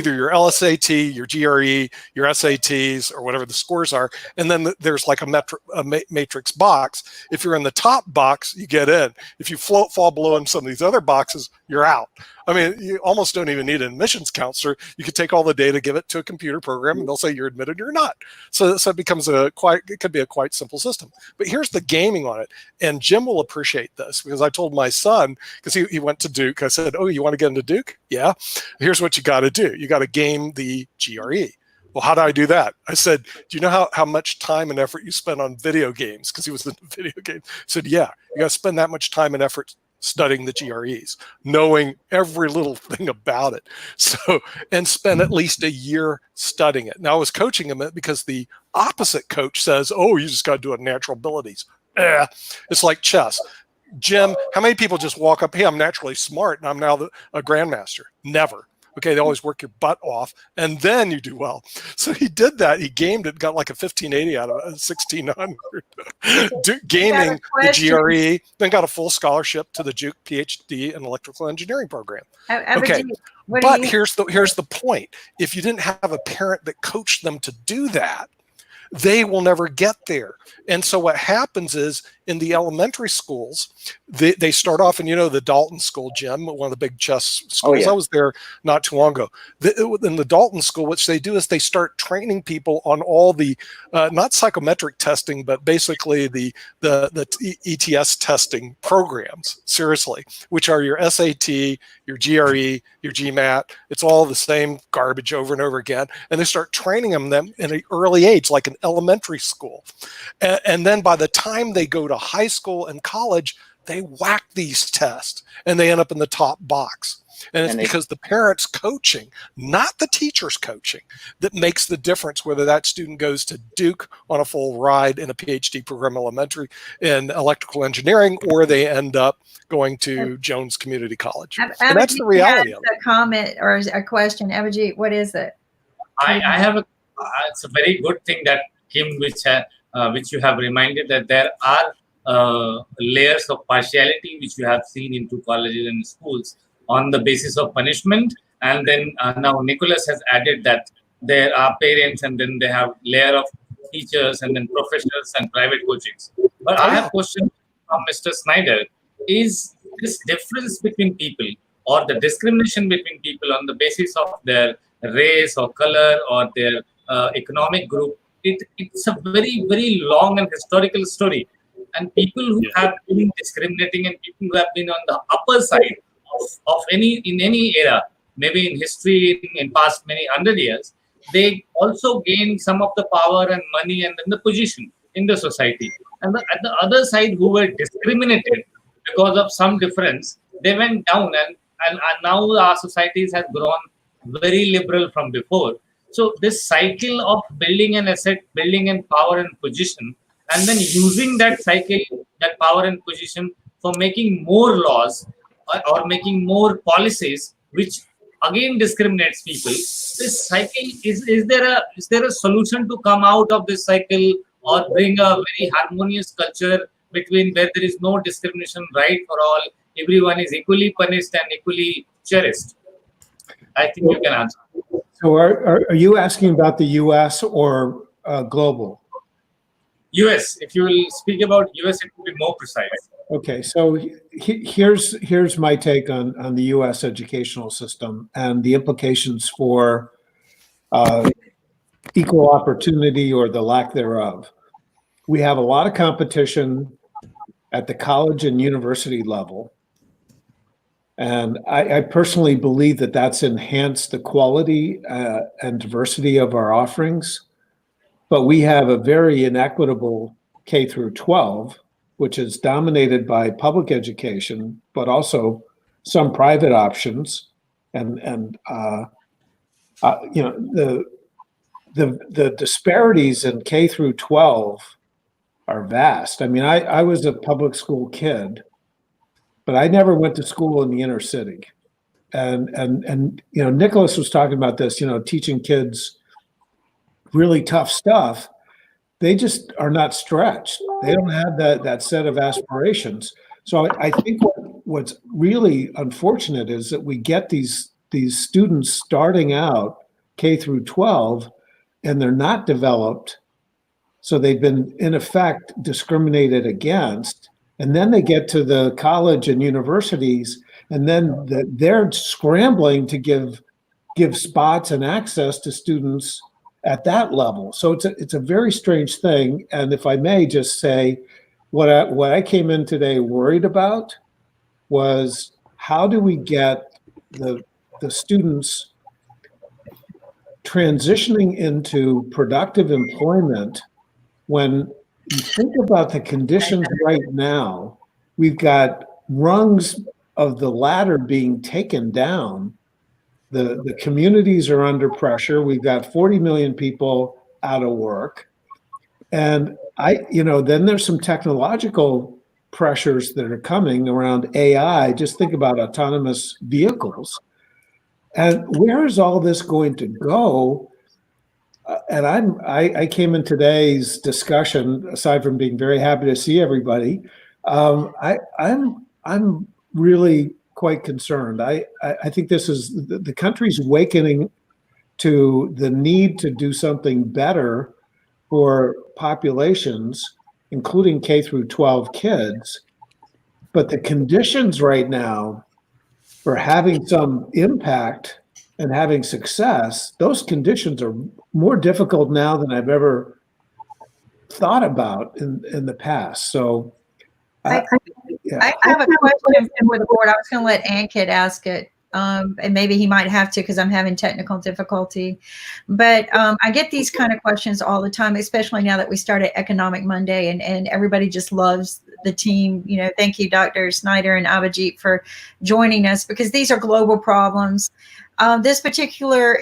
either your LSAT, your GRE, your SATs, or whatever the scores are. And then there's like a matrix box. If you're in the top box, you get in. If you fall below in some of these other boxes, you're out. I mean, you almost don't even need an admissions counselor. You could take all the data, give it to a computer program, and they'll say you're admitted or you're not. So it becomes it could be a quite simple system. But here's the gaming on it. And Jim will appreciate this, because I told my son, because he went to Duke, I said, oh, you want to get into Duke? Yeah. Here's what you got to do. You got to game the GRE. Well, how do I do that? I said, do you know how much time and effort you spend on video games? Because he was into video games. I said, yeah, you got to spend that much time and effort studying the GREs, knowing every little thing about it. So, and spend at least a year studying it. Now, I was coaching him because the opposite coach says, oh, you just got to do it natural abilities. It's like chess. Jim, how many people just walk up, hey, I'm naturally smart and I'm now a grandmaster? Never. Okay, they always work your butt off, and then you do well. So he did that. He gamed it, got like a 1580 out of it, 1600. Gaming the GRE, then got a full scholarship to the Duke PhD in electrical engineering program. Okay, but here's the point. If you didn't have a parent that coached them to do that, they will never get there. And so what happens is, in the elementary schools, they start off, and you know the Dalton School, Jim, one of the big chess schools. Oh, yeah. I was there not too long ago. In the Dalton School, what they do is they start training people on all the, not psychometric testing, but basically the ETS testing programs, seriously, which are your SAT, your GRE, your GMAT. It's all the same garbage over and over again. And they start training them in an early age, like an elementary school. And then by the time they go to high school and college, they whack these tests and they end up in the top box. And it's because the parents coaching, not the teachers coaching, that makes the difference whether that student goes to Duke on a full ride in a PhD program elementary in electrical engineering, or they end up going to Jones Community College. And that's the reality of it. A comment or a question. Abhijeet, what is it? I have it's a very good thing that Kim, which you have reminded, that there are layers of partiality which you have seen into colleges and schools on the basis of punishment. And then now Nicholas has added that there are parents, and then they have layer of teachers, and then professionals and private coachings. But I have a question from Mr. Snyder. Is this difference between people, or the discrimination between people on the basis of their race or color or their economic group, it's a very, very long and historical story. And people who have been discriminating, and people who have been on the upper side of any era, maybe in history, in past many 100 years, they also gain some of the power and money and then the position in the society. And at the other side, who were discriminated because of some difference, they went down, and now our societies have grown very liberal from before. So this cycle of building an asset, building in power and position, and then using that cycle, that power and position, for making more laws or making more policies, which again discriminates people. This cycle, is there a solution to come out of this cycle, or bring a very harmonious culture between where there is no discrimination, right for all, everyone is equally punished and equally cherished? I think you can answer. So are you asking about the US or global? US. If you will speak about US, it will be more precise. Okay, so here's my take on the US educational system and the implications for equal opportunity, or the lack thereof. We have a lot of competition at the college and university level. And I personally believe that that's enhanced the quality and diversity of our offerings. But we have a very inequitable K through 12, which is dominated by public education, but also some private options. And you know, the disparities in K through 12 are vast. I mean, I was a public school kid, but I never went to school in the inner city. And you know, Nicholas was talking about this, you know, teaching kids really tough stuff. They just are not stretched. They don't have that set of aspirations. So I think what's really unfortunate is that we get these these students starting out K through 12, and they're not developed. So they've been, in effect, discriminated against. And then they get to the college and universities, and then they're scrambling to give spots and access to students at that level. So it's a very strange thing. And if I may just say, what I came in today worried about was, how do we get the students transitioning into productive employment when you think about the conditions right now? We've got rungs of the ladder being taken down. The communities are under pressure. We've got 40 million people out of work. And then there's some technological pressures that are coming around AI. Just think about autonomous vehicles. And where is all this going to go? And I came in today's discussion, aside from being very happy to see everybody, I'm really quite concerned. I think this is the country's awakening to the need to do something better for populations, including K through 12 kids. But the conditions right now for having some impact and having success, those conditions are more difficult now than I've ever thought about in the past. So I have a question for the board. I was going to let Ankit ask it, and maybe he might have to because I'm having technical difficulty. But I get these kind of questions all the time, especially now that we started Economic Monday, and everybody just loves the team. Thank you, Dr. Snyder and Abhijeet, for joining us, because these are global problems. This particular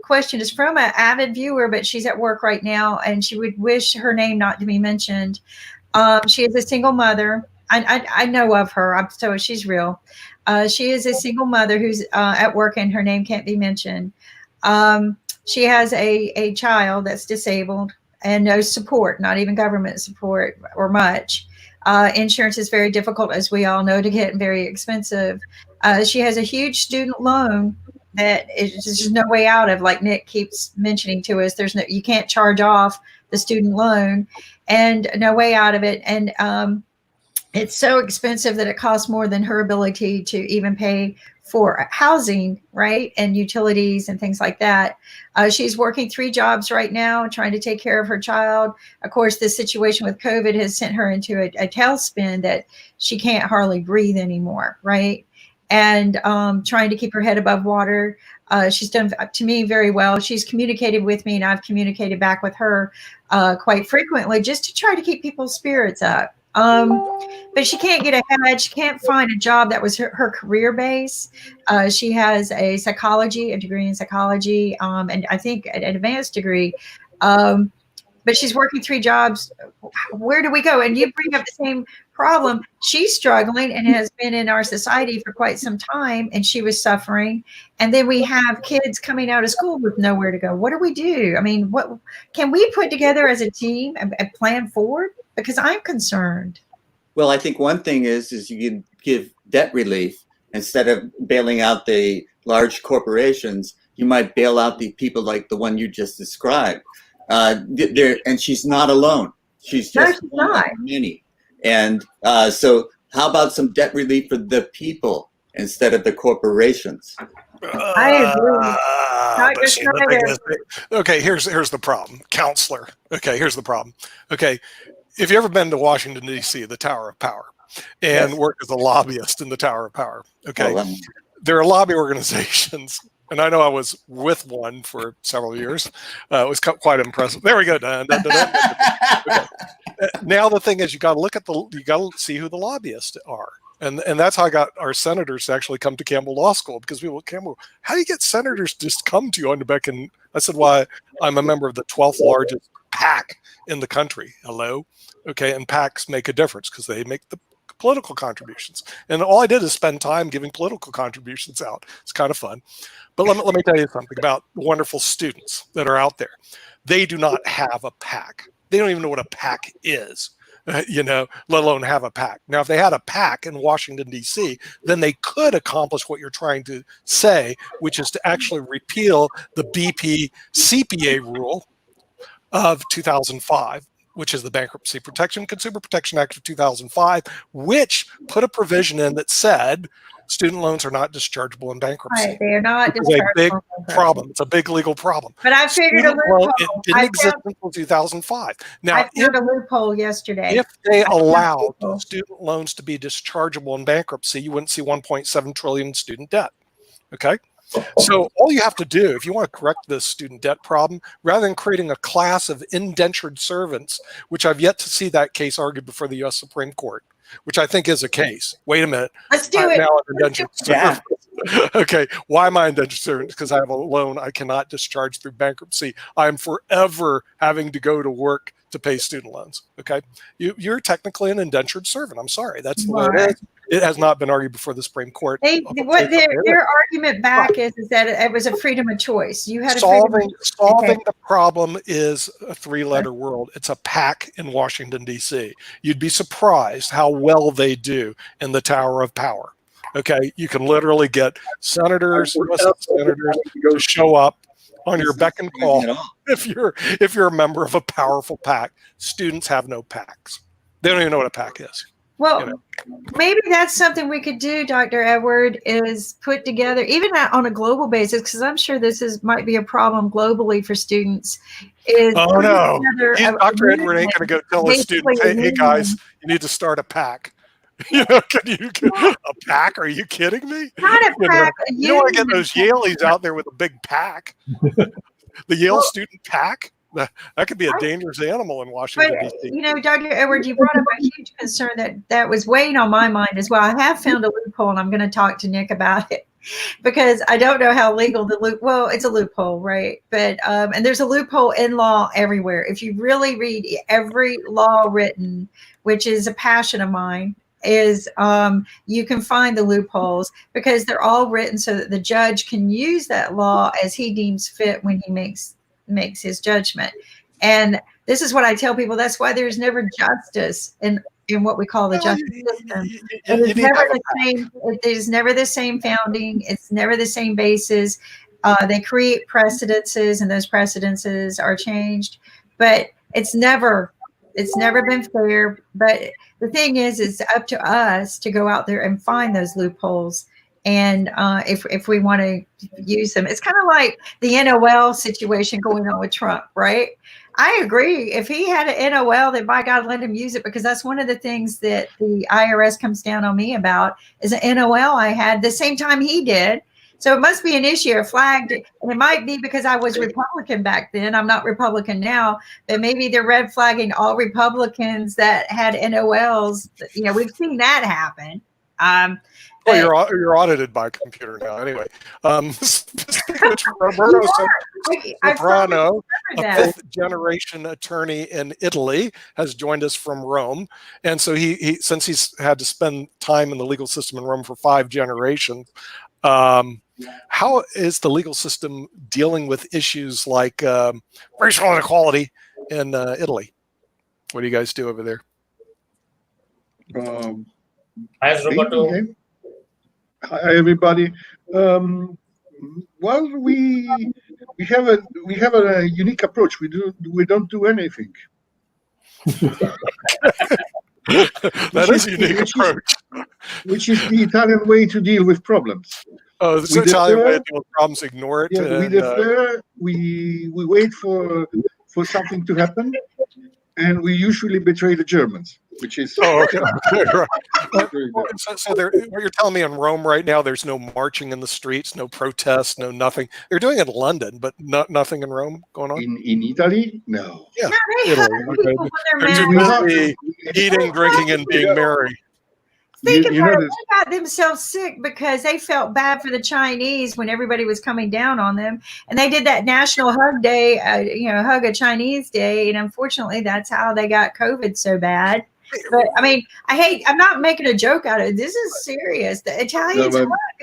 question is from an avid viewer, but she's at work right now, and she would wish her name not to be mentioned. She is a single mother. I know of her, so she's real. She is a single mother who's at work, and her name can't be mentioned. She has a child that's disabled and no support, not even government support or much. Insurance is very difficult, as we all know, to get, and very expensive. She has a huge student loan that is just no way out of, like Nick keeps mentioning to us. You can't charge off the student loan, and no way out of it. And it's so expensive that it costs more than her ability to even pay for housing, right? And utilities and things like that. She's working 3 jobs right now, trying to take care of her child. Of course, this situation with COVID has sent her into a tailspin that she can't hardly breathe anymore, right? And trying to keep her head above water. She's done, to me, very well. She's communicated with me, and I've communicated back with her quite frequently, just to try to keep people's spirits up. But she can't get ahead. She can't find a job that was her career base. She has a degree in psychology, and I think an advanced degree. But she's working 3 jobs. Where do we go? And you bring up the same problem. She's struggling and has been in our society for quite some time, and she was suffering. And then we have kids coming out of school with nowhere to go. What do we do? I mean, what can we put together as a team and plan forward? Because I'm concerned. Well, I think one thing is you can give debt relief instead of bailing out the large corporations. You might bail out the people like the one you just described. And she's not alone. She's just one of many. And so how about some debt relief for the people instead of the corporations? I agree. Okay, here's the problem. Counselor. Okay, here's the problem. Okay, if you've ever been to Washington, D.C., the Tower of Power, and worked as a lobbyist in the Tower of Power, okay, there are lobby organizations, and I know I was with one for several years. It was quite impressive. There we go. Okay. Now the thing is, you got to see who the lobbyists are. And that's how I got our senators to actually come to Campbell Law School, because people at Campbell, how do you get senators to just come to you on the back? And I said, well, I'm a member of the 12th largest PAC in the country. Hello. Okay. And PACs make a difference because they make the political contributions. And all I did is spend time giving political contributions out. It's kind of fun. But let me tell you something about the wonderful students that are out there. They do not have a PAC. They don't even know what a PAC is. let alone have a PAC. Now, if they had a PAC in Washington, D.C., then they could accomplish what you're trying to say, which is to actually repeal the BP CPA rule of 2005, which is the Bankruptcy Consumer Protection Act of 2005, which put a provision in that said student loans are not dischargeable in bankruptcy. Right, they are not It's a big problem. It's a big legal problem. But I figured a loophole. It didn't exist until 2005. Now, I found a loophole yesterday. if they allowed student loans to be dischargeable in bankruptcy, you wouldn't see 1.7 trillion in student debt. Okay? So all you have to do, if you want to correct this student debt problem, rather than creating a class of indentured servants, which I've yet to see that case argued before the U.S. Supreme Court, which I think is a case. Wait a minute. Let's do it. Now an indentured servant. Okay. Why am I indentured servant? Because I have a loan I cannot discharge through bankruptcy. I'm forever having to go to work to pay student loans. Okay. You're technically an indentured servant. I'm sorry. That's the way it is. It has not been argued before the Supreme Court. Their argument back is that it was a freedom of choice. You had solving the problem is a three-letter word. It's a PAC in Washington, D.C. You'd be surprised how well they do in the Tower of Power. Okay, you can literally get senators to show up on your beck and call if you're a member of a powerful PAC. Students have no PACs. They don't even know what a PAC is. Well, maybe that's something we could do, Dr. Edward, is put together, even on a global basis, because I'm sure might be a problem globally for students. Oh, no. Dr. Edward ain't going to go tell a student, hey, guys, you need to start a PAC. Can you a PAC? Are you kidding me? Not a PAC. You don't want to get those Yaleys out there with a big PAC. The Yale student PAC? That could be a dangerous animal in Washington, D.C. Dr. Edward, you brought up a huge concern that was weighing on my mind as well. I have found a loophole, and I'm going to talk to Nick about it because I don't know how legal well, it's a loophole, right? But and there's a loophole in law everywhere. If you really read every law written, which is a passion of mine, is you can find the loopholes because they're all written so that the judge can use that law as he deems fit when he makes his judgment. And this is what I tell people. That's why there's never justice in what we call the justice system. It is never the same founding. It's never the same basis. They create precedences, and those precedences are changed. But it's never been fair. But the thing is, it's up to us to go out there and find those loopholes. And if we want to use them, it's kind of like the NOL situation going on with Trump, right? I agree. If he had an NOL, then by God, let him use it, because that's one of the things that the IRS comes down on me about is an NOL I had the same time he did. So it must be an issue, a flagged, and it might be because I was Republican back then. I'm not Republican now, but maybe they're red flagging all Republicans that had NOLs. We've seen that happen. Well, you're audited by a computer now, anyway. Roberto Soprano, a fifth-generation attorney in Italy, has joined us from Rome, and so he since he's had to spend time in the legal system in Rome for 5 generations, how is the legal system dealing with issues like racial inequality in Italy? What do you guys do over there? Hi, Roberto. Hi, everybody. Well, we have a unique approach. We don't do anything. That is a unique approach. Which is the Italian way to deal with problems. Oh, the Italian way to deal with problems. Ignore it. Yeah, we defer. We wait for something to happen, and we usually betray the Germans, which is okay. Right. So what you're telling me in Rome right now, there's no marching in the streets, no protests, no nothing. They're doing it in London, but nothing in Rome going on. In Italy, no. Yeah, Italy. They're eating, drinking, and being merry. Think about it. They got themselves sick because they felt bad for the Chinese when everybody was coming down on them, and they did that National Hug Day, Hug a Chinese Day, and unfortunately, that's how they got COVID so bad. But I mean, I'm not making a joke out of it. This is serious. The Italians,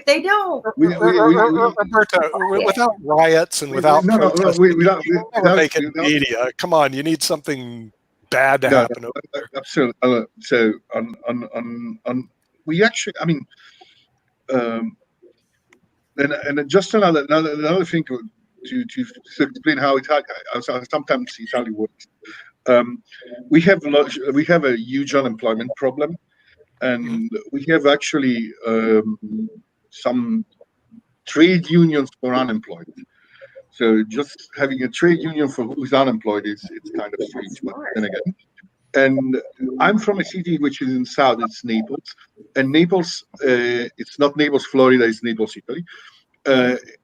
they don't. Roberto, without riots and without protests, you never make it media. Come on, you need something bad to happen over there. Absolutely. So we actually, I mean, and just another thing to explain how sometimes Italy works. We have a huge unemployment problem, and we have actually some trade unions for unemployed. So just having a trade union for who's unemployed it's kind of strange, but then again. And I'm from a city which is in south, it's Naples. And Naples, it's not Naples, Florida, it's Naples, Italy.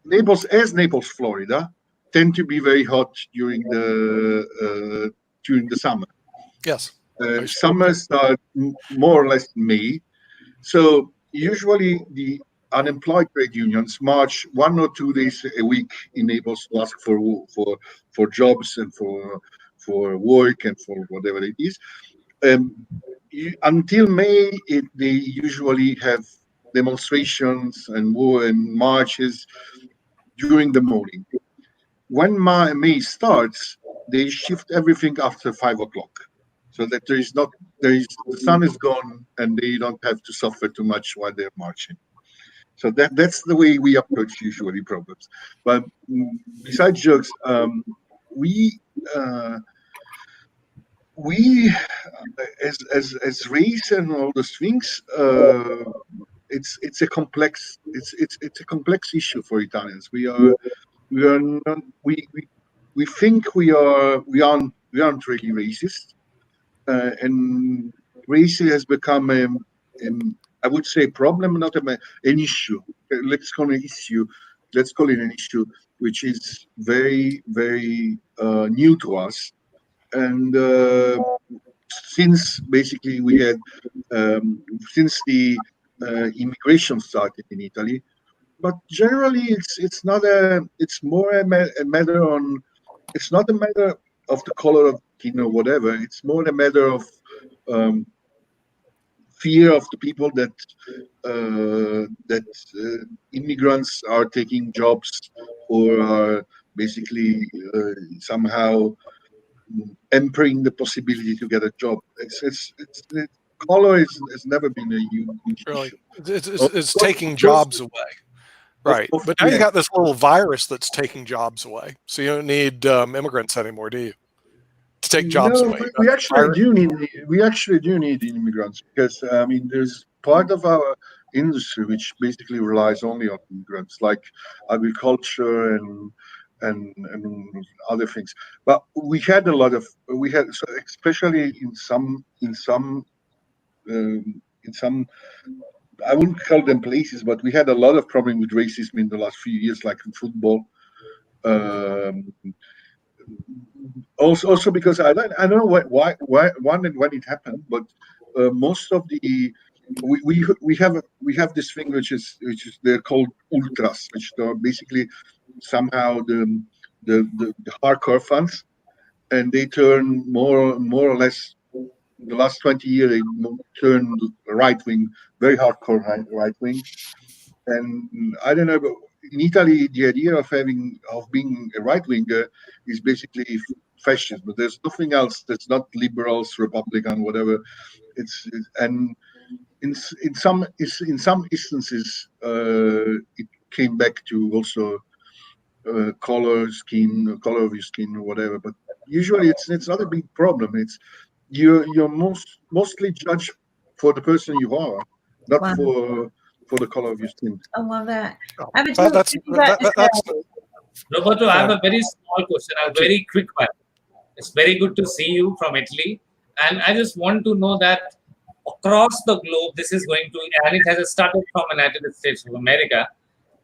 Naples, as Naples, Florida, tend to be very hot during the summer. Yes. Summer starts more or less May. So usually the unemployed trade unions march 1 or 2 days a week in Naples to ask for jobs and for work and for whatever it is. Until May, they usually have demonstrations and marches during the morning. When May starts, they shift everything after 5 o'clock, so that the sun is gone and they don't have to suffer too much while they're marching. So that's the way we approach usually problems. But besides jokes, we as race and all those things, it's a complex issue for Italians. We think we aren't really racist, and race has become I would say problem, not an issue. Let's call it an issue, which is very new to us. And since basically we had since the immigration started in Italy, but generally it's more a matter on, it's not a matter of the color of skin or whatever. It's more a matter of fear of the people that immigrants are taking jobs or are basically somehow hampering the possibility to get a job. Color has never been a huge Really, issue. it's taking jobs away. Right. But now you got this little virus that's taking jobs away. So you don't need immigrants anymore, do you? To take jobs away. We actually do need immigrants, because I mean there's part of our industry which basically relies only on immigrants, like agriculture and other things. But we had especially in some I wouldn't call them places, but we had a lot of problem with racism in the last few years, like in football. Also because I don't know why and when it happened, but most of the we have this thing which is they're called ultras, which are basically somehow the hardcore fans, and they turn more or less. The last 20 years, they turned right wing, very hardcore right wing, and I don't know. But in Italy, the idea of being a right winger is basically fascism. But there's nothing else that's not liberals, Republican, whatever. And in some instances, it came back to also color of your skin, or whatever. But usually, it's not a big problem. It's you're mostly judged for the person you are, not for the color of your skin. I love that. Roberto, I have a very small question, a very quick one. It's very good to see you from Italy, and I just want to know that across the globe, this is going to, and it has started from the United States of America.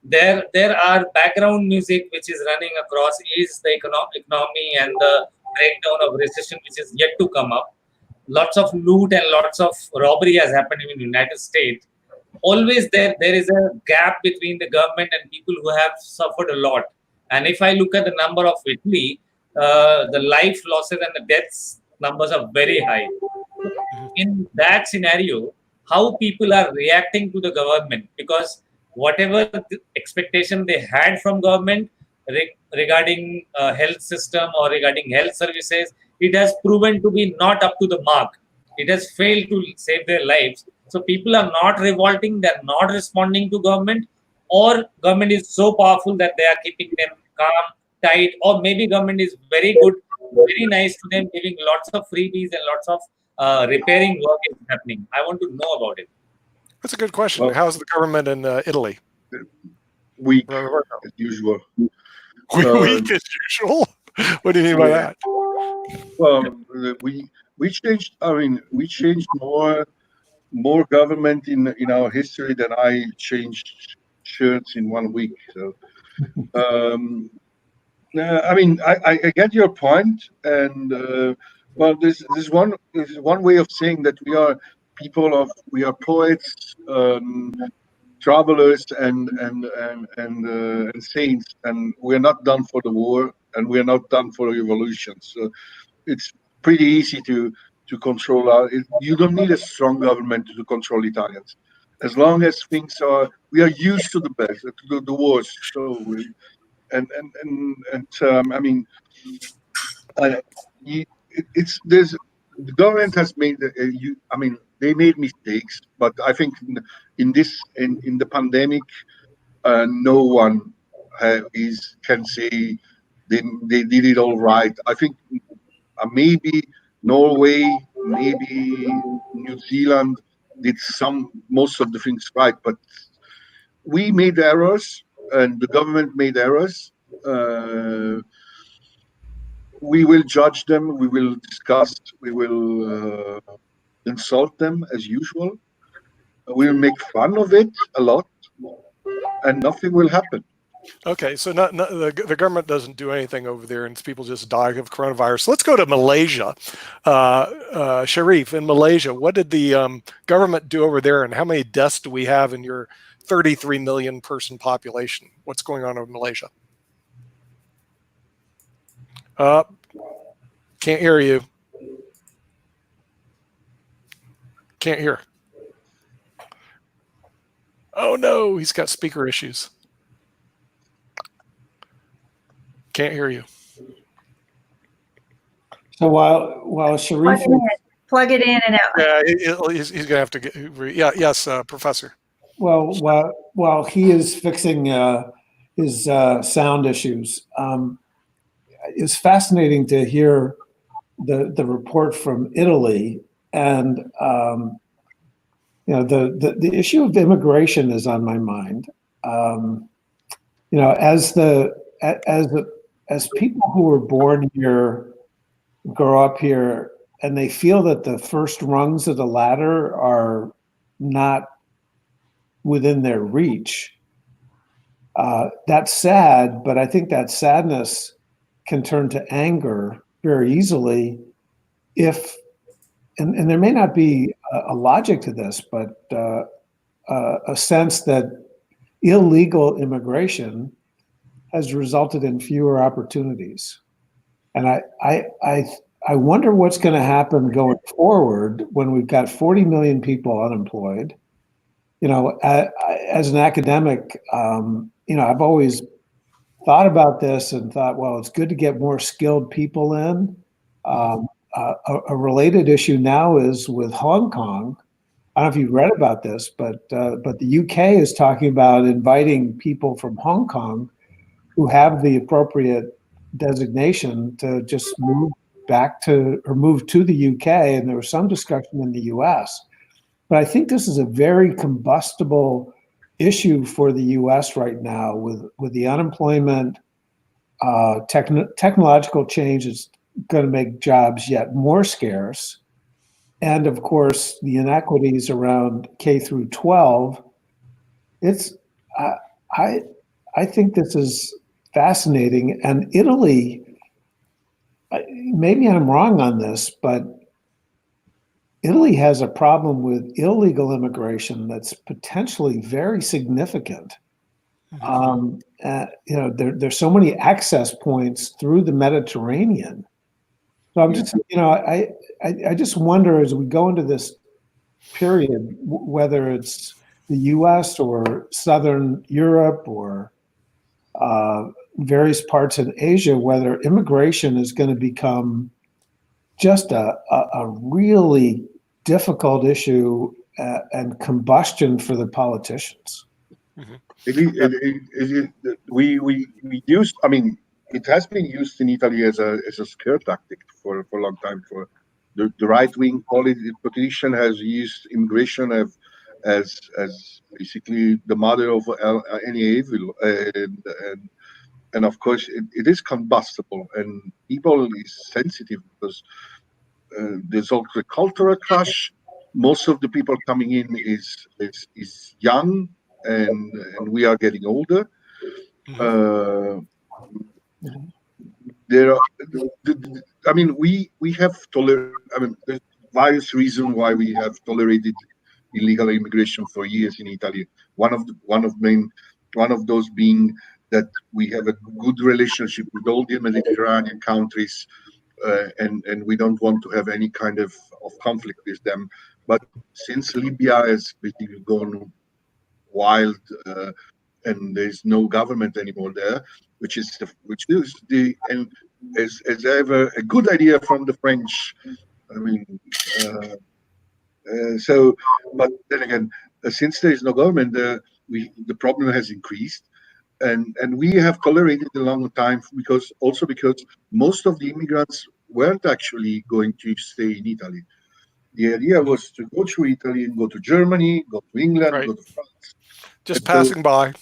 There are background music which is running across is the economy and the breakdown of recession which is yet to come up. Lots of loot and lots of robbery has happened in the United States. Always there is a gap between the government and people who have suffered a lot. And if I look at the number of Italy, the life losses and the deaths numbers are very high. In that scenario, how people are reacting to the government, because whatever the expectation they had from government, regarding health system or regarding health services, it has proven to be not up to the mark. It has failed to save their lives. So people are not revolting, they're not responding to government, or government is so powerful that they are keeping them calm, tight, or maybe government is very good, very nice to them, giving lots of freebies and lots of repairing work is happening. I want to know about it. That's a good question. Well, How's the government in Italy? weak Roberto? as usual. Weak as usual. What do you mean by that? Well, we changed. I mean, we changed more government in our history than I changed shirts in 1 week. So, I mean, I get your point, and well, there's one way of saying that we are poets, travelers, and saints, and we're not done for the war, and we're not done for the revolution. So it's pretty easy to control you don't need a strong government to control Italians, as long as we are used to the wars. So I mean, there's the government has made I mean, they made mistakes, but I think in the pandemic, no one can say they did it all right. I think maybe Norway, maybe New Zealand did most of the things right, but we made errors and the government made errors. We will judge them, we will discuss, we will insult them as usual. We'll make fun of it a lot, and nothing will happen. Okay, so the government doesn't do anything over there, and people just die of coronavirus. Let's go to Malaysia. Sharif, in Malaysia, what did the government do over there, and how many deaths do we have in your 33 million person population? What's going on in Malaysia? Can't hear you. Can't hear. Oh no, he's got speaker issues. Can't hear you. So while Sharif plug it in and out. Yeah, he's going to have to get. Yeah, yes, Professor. Well, while he is fixing his sound issues, it's fascinating to hear the report from Italy, and you know, the issue of immigration is on my mind. You know, as people who were born here grow up here and they feel that the first rungs of the ladder are not within their reach, that's sad, but I think that sadness can turn to anger very easily if, and there may not be a logic to this, but a sense that illegal immigration has resulted in fewer opportunities. And I wonder what's going to happen going forward when we've got 40 million people unemployed. You know, as an academic, you know, I've always thought about this and thought, well, it's good to get more skilled people in. A related issue now is with Hong Kong. I don't know if you've read about this, but the UK is talking about inviting people from Hong Kong who have the appropriate designation to just move back to or move to the UK. And there was some discussion in the US. But I think this is a very combustible issue for the US right now with the unemployment. Technological change is going to make jobs yet more scarce. And of course, the inequities around K through 12. It's I think this is fascinating. And Italy, maybe I'm wrong on this, but Italy has a problem with illegal immigration that's potentially very significant. You know, there's so many access points through the Mediterranean. So I'm just, you know, I just wonder as we go into this period, whether it's the U.S. or Southern Europe or various parts of Asia, whether immigration is going to become just a really difficult issue and combustion for the politicians. We used. I mean, it has been used in Italy as a scare tactic for a long time. For the right wing politician has used immigration as basically the mother of any evil, and of course it is combustible, and people is sensitive because there's also a cultural clash. Most of the people coming in is young, and we are getting older. There are, I mean, we have I mean, there's various reasons why we have tolerated illegal immigration for years in Italy. One of those being that we have a good relationship with all the Mediterranean countries, and we don't want to have any kind of conflict with them. But since Libya has basically gone wild, and there's no government anymore there, which is the and as ever a good idea from the French. I mean, so, but then again, since there is no government, the problem has increased, and we have tolerated a long time because most of the immigrants weren't actually going to stay in Italy. The idea was to go through Italy and go to Germany, go to England, Right. go to France. Just passing by.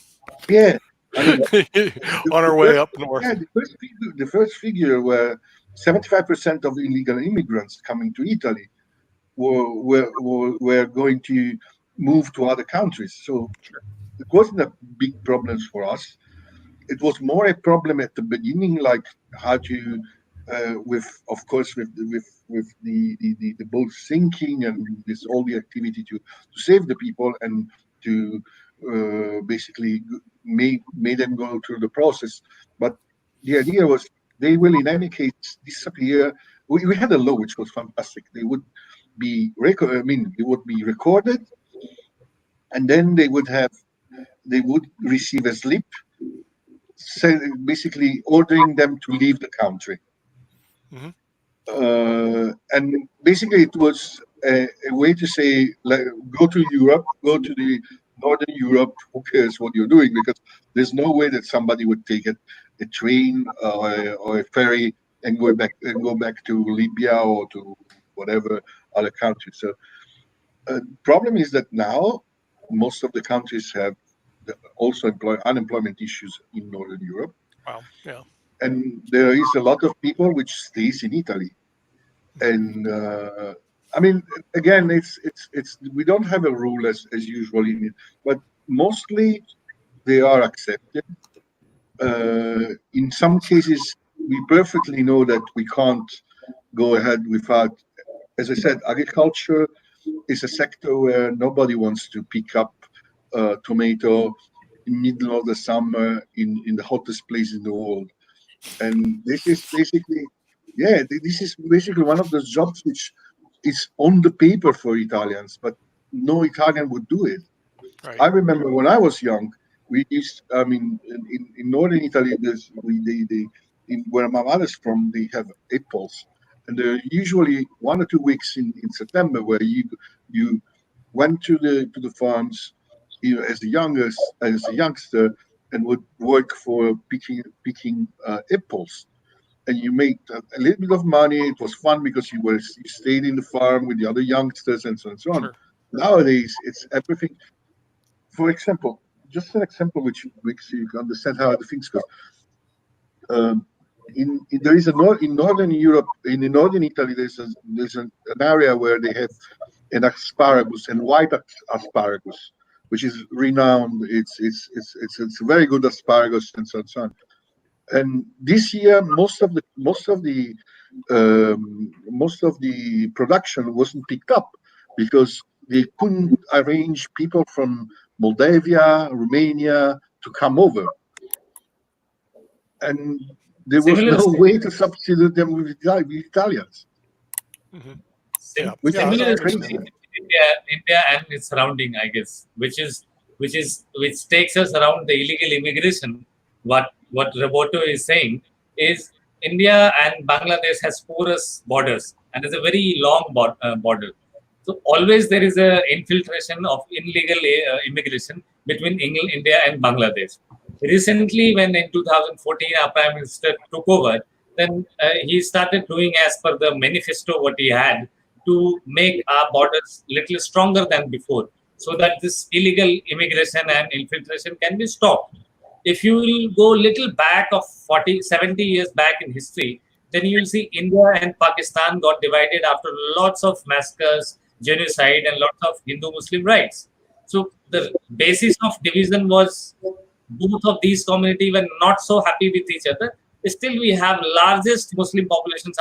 Yeah, I mean, on our way up north. Yeah, the first figure were 75% of illegal immigrants coming to Italy were going to move to other countries. So it wasn't a big problem for us. It was more a problem at the beginning, like how to, with the boat sinking and this all the activity to save the people and to basically made them go through the process. But the idea was they will in any case disappear. We had a law which was fantastic. They would be they would be recorded, and then they would receive a slip, basically ordering them to leave the country. And basically it was a way to say, like, go to Europe, go to the Northern Europe, who cares what you're doing, because there's no way that somebody would take a train or a ferry and go back to Libya or to whatever other country. So problem is that now most of the countries have also unemployment issues in Northern Europe. Wow. Yeah. And there is a lot of people which stays in Italy. And I mean, again, it's we don't have a rule as usual in it, but mostly they are accepted. In some cases, we perfectly know that we can't go ahead without, as I said, agriculture is a sector where nobody wants to pick up tomato in middle of the summer in the hottest place in the world. And this is basically one of those jobs which is on the paper for Italians, but no Italian would do it. Right. I remember when I was young, we used, I mean, in northern Italy, where my mother's from, they have apples, and there are usually 1 or 2 weeks in September where you went to the farms, as a youngster, and would work for picking apples. And you made a little bit of money. It was fun because you stayed in the farm with the other youngsters and so on and so on. Sure. Nowadays, it's everything. For example, just an example which makes you understand how the things go. There is in northern Europe, in northern Italy, there's an area where they have an asparagus and white asparagus, which is renowned. It's very good asparagus and so on and so on. And this year, most of the production wasn't picked up because they couldn't arrange people from Moldavia, Romania to come over, and there was no way to substitute them with Italians. Mm-hmm. Similar in India and its surrounding, I guess, which takes us around the illegal immigration. What what Roberto is saying is India and Bangladesh has porous borders and it's a very long border. So always there is a infiltration of illegal immigration between India and Bangladesh. Recently, when in 2014 our Prime Minister took over, then he started doing as per the manifesto what he had to make our borders little stronger than before, so that this illegal immigration and infiltration can be stopped. If you will go little back of 40, 70 years back in history, then you will see India and Pakistan got divided after lots of massacres, genocide, and lots of Hindu-Muslim rights. So the basis of division was both of these communities were not so happy with each other. Still, we have largest Muslim populations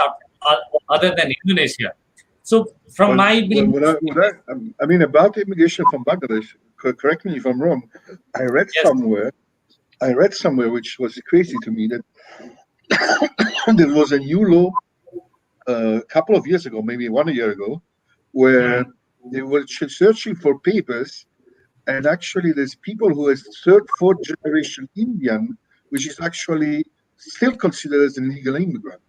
other than Indonesia. So from my belief, I mean, about immigration from Bangladesh, correct me if I'm wrong. I read somewhere which was crazy to me, that there was a new law a couple of years ago, maybe 1 year ago, where they were searching for papers, and actually there's people who are third, fourth generation Indian, which is actually still considered as an illegal immigrant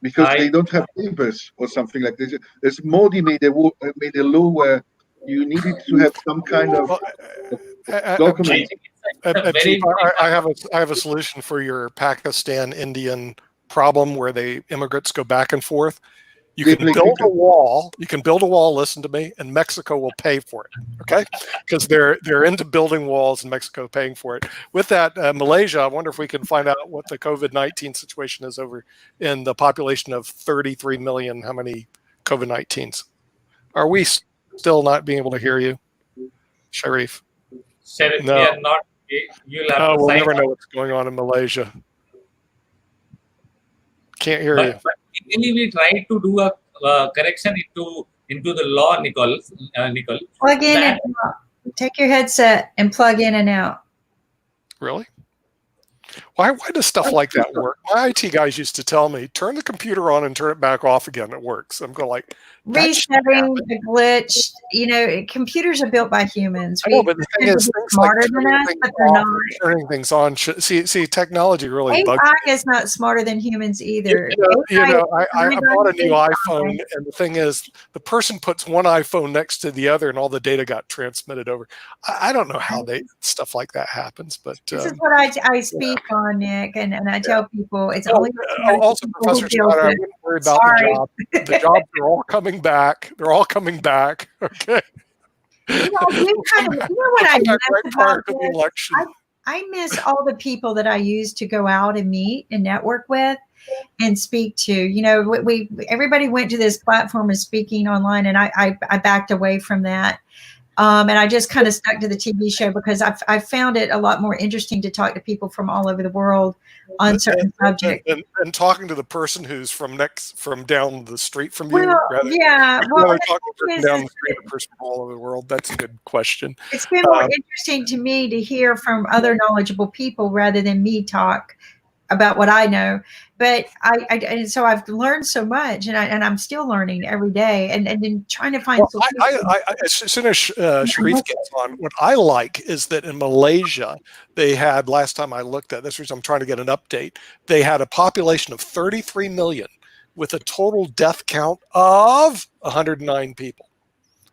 because they don't have papers or something like this. There's Modi made a law where you needed to have some kind of document. I have a solution for your Pakistan Indian problem where the immigrants go back and forth. You can build a wall. You can build a wall. Listen to me, and Mexico will pay for it. Okay, because they're into building walls, and Mexico paying for it. With that, Malaysia. I wonder if we can find out what the COVID-19 situation is over in the population of 33 million. How many COVID-19s? Are we still not being able to hear you, Sharif? Sharif, no. We are not. You'll have to we'll never know what's going on in Malaysia. Can't hear you. But we tried to do a correction into the law, Nicole. Plug in and out. Take your headset and plug in and out. Really? Why does stuff like that work? My IT guys used to tell me, turn the computer on and turn it back off again. It works. I'm going like, resetting the glitch. You know, computers are built by humans. But the thing is, smarter than us, but they're not. Turning things on. See, technology really bugs AI is not smarter than humans either. I bought a new iPhone, and the thing is, the person puts one iPhone next to the other, and all the data got transmitted over. I don't know how stuff like that happens, but this is what I speak on, Nick, and I tell people it's only. Also, Professor Scott, I wouldn't worry about the job. The jobs are all coming back. They're all coming back. Okay. You know what I miss about this? I miss all the people that I used to go out and meet and network with and speak to. You know, everybody went to this platform of speaking online, and I backed away from that. And I just kind of stuck to the TV show because I found it a lot more interesting to talk to people from all over the world on certain subjects. And talking to the person who's from down the street from you. Well, yeah. Well, talking down the street, a person from all over the world. That's a good question. It's been more interesting to me to hear from other knowledgeable people rather than me talk about what I know. But and so I've learned so much, and I'm still learning every day, and then trying to find solutions. As soon as Sharif gets on, what I like is that in Malaysia, they had, last time I looked at this, I'm trying to get an update, they had a population of 33 million with a total death count of 109 people.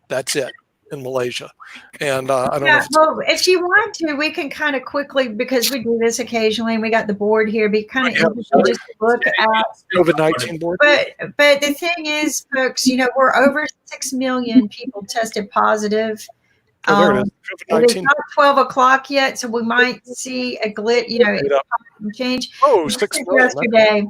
That's it. In Malaysia, and I don't know. Well, if you want to, we can kind of quickly, because we do this occasionally, and we got the board here. Be kind of interesting just to look at COVID-19 board. But the thing is, folks, you know, we're over 6 million people tested positive. There it is. It's not 12 o'clock yet, so we might see a glitch. You know, change. 6 million yesterday.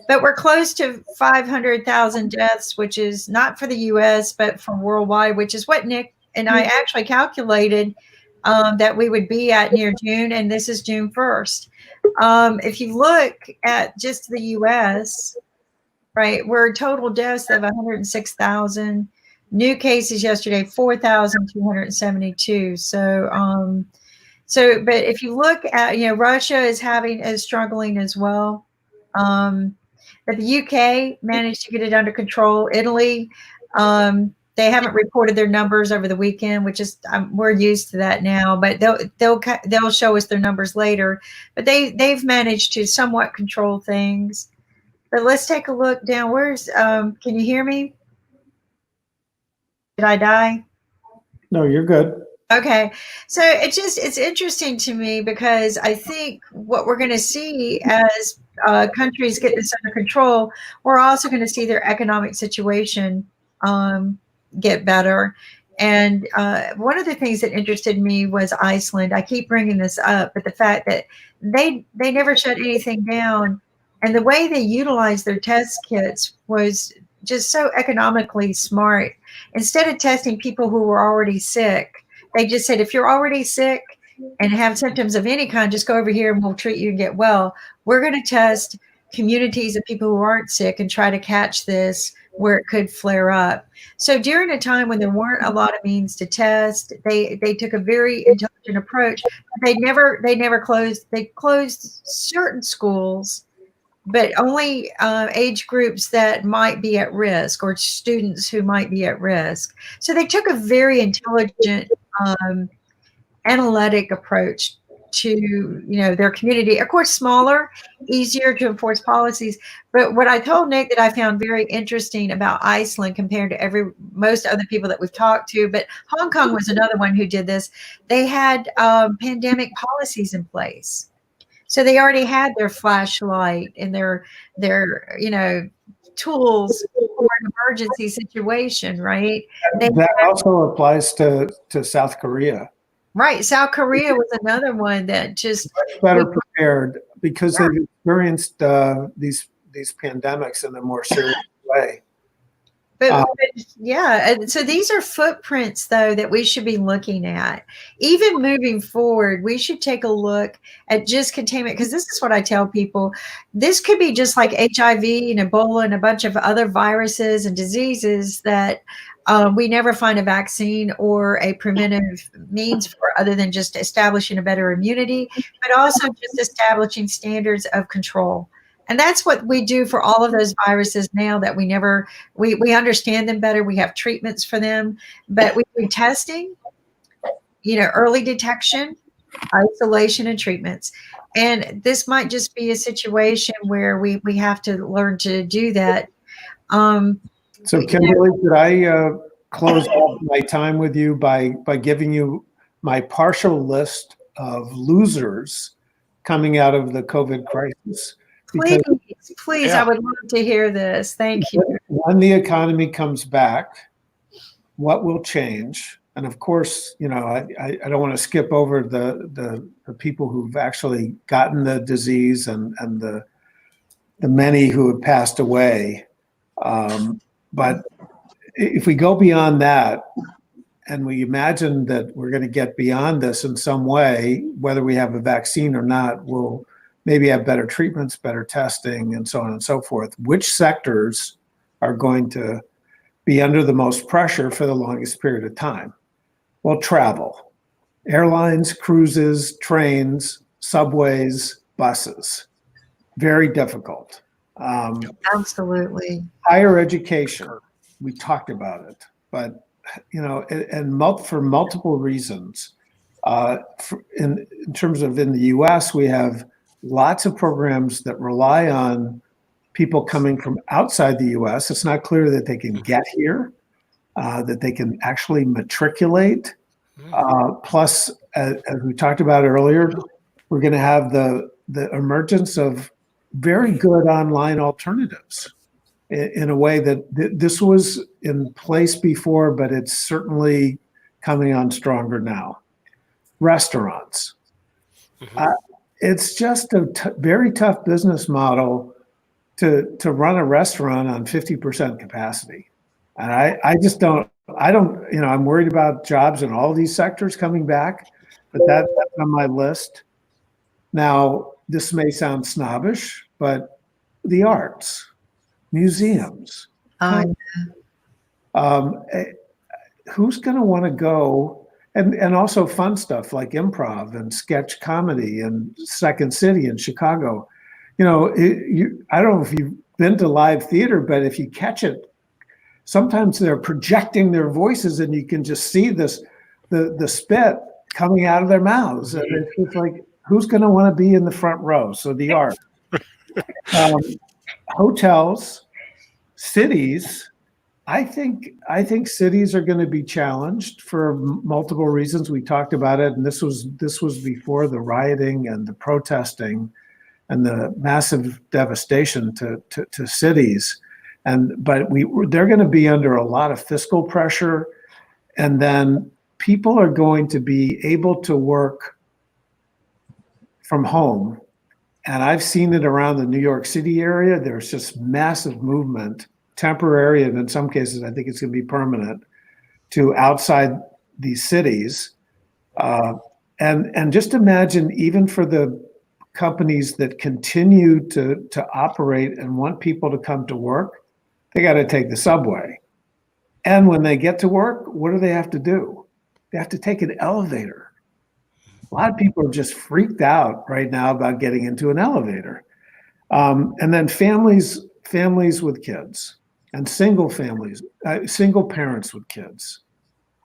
But we're close to 500,000 deaths, which is not for the U.S., but for worldwide, which is what Nick and I actually calculated that we would be at near June, and this is June 1st. If you look at just the U.S., right, we're total deaths of 106,000. New cases yesterday, 4,272. So, but if you look at, you know, Russia is struggling as well. But the UK managed to get it under control. Italy, They haven't reported their numbers over the weekend, which is we're used to that now. But they'll show us their numbers later. But they've managed to somewhat control things. But let's take a look down. Where's can you hear me? Did I die? No, you're good. Okay. So it's interesting to me because I think what we're going to see as countries get this under control, we're also going to see their economic situation get better. And one of the things that interested me was Iceland. I keep bringing this up, but the fact that they never shut anything down, and the way they utilized their test kits was just so economically smart. Instead of testing people who were already sick, they just said, if you're already sick and have symptoms of any kind, just go over here and we'll treat you and get well. We're going to test communities of people who aren't sick and try to catch this where it could flare up. So during a time when there weren't a lot of means to test, they took a very intelligent approach. They never closed. They closed certain schools, but only age groups that might be at risk or students who might be at risk. So they took a very intelligent, analytic approach to their community. Of course, smaller, easier to enforce policies. But what I told Nick that I found very interesting about Iceland compared to most other people that we've talked to, but Hong Kong was another one who did this. They had pandemic policies in place. So they already had their flashlight and their tools for an emergency situation, right? That also applies to South Korea. Right. South Korea was another one that just better prepared because they've experienced these pandemics in a more serious way. But yeah, and so these are footprints, though, that we should be looking at. Even moving forward, we should take a look at just containment, because this is what I tell people. This could be just like HIV and Ebola and a bunch of other viruses and diseases that we never find a vaccine or a preventive means for, other than just establishing a better immunity, but also just establishing standards of control. And that's what we do for all of those viruses now that we understand them better. We have treatments for them, but we do testing, early detection, isolation, and treatments. And this might just be a situation where we have to learn to do that. So Kimberly, could I close off my time with you by giving you my partial list of losers coming out of the COVID crisis? Please, yeah. I would love to hear this. Thank you. When the economy comes back, what will change? And of course, I don't want to skip over the people who've actually gotten the disease and the many who have passed away. But if we go beyond that, and we imagine that we're going to get beyond this in some way, whether we have a vaccine or not, we'll maybe have better treatments, better testing, and so on and so forth. Which sectors are going to be under the most pressure for the longest period of time? Well, travel, airlines, cruises, trains, subways, buses, very difficult. Absolutely. Higher education, we talked about it, but for multiple reasons. In terms of in the U.S., we have lots of programs that rely on people coming from outside the U.S. It's not clear that they can get here, that they can actually matriculate. Plus, as we talked about earlier, we're going to have the emergence of very good online alternatives in a way that this was in place before, but it's certainly coming on stronger now. Restaurants. It's just a very tough business model to run a restaurant on 50% capacity. And I just don't, I'm worried about jobs in all these sectors coming back, but that's on my list. Now, this may sound snobbish, but the arts, museums, who's going to want to go? And also fun stuff like improv and sketch comedy and Second City in Chicago. I don't know if you've been to live theater, but if you catch it sometimes they're projecting their voices, and you can just see the spit coming out of their mouths. And it's just like, who's going to want to be in the front row? So the art, hotels, cities. I think cities are going to be challenged for multiple reasons. We talked about it, and this was before the rioting and the protesting and the massive devastation to cities. But they're going to be under a lot of fiscal pressure, and then people are going to be able to work from home. And I've seen it around the New York City area. There's just massive movement, temporary, and in some cases, I think it's going to be permanent, to outside these cities. And just imagine, even for the companies that continue to operate and want people to come to work, they got to take the subway. And when they get to work, what do they have to do? They have to take an elevator. A lot of people are just freaked out right now about getting into an elevator. And then families with kids, and single families, single parents with kids.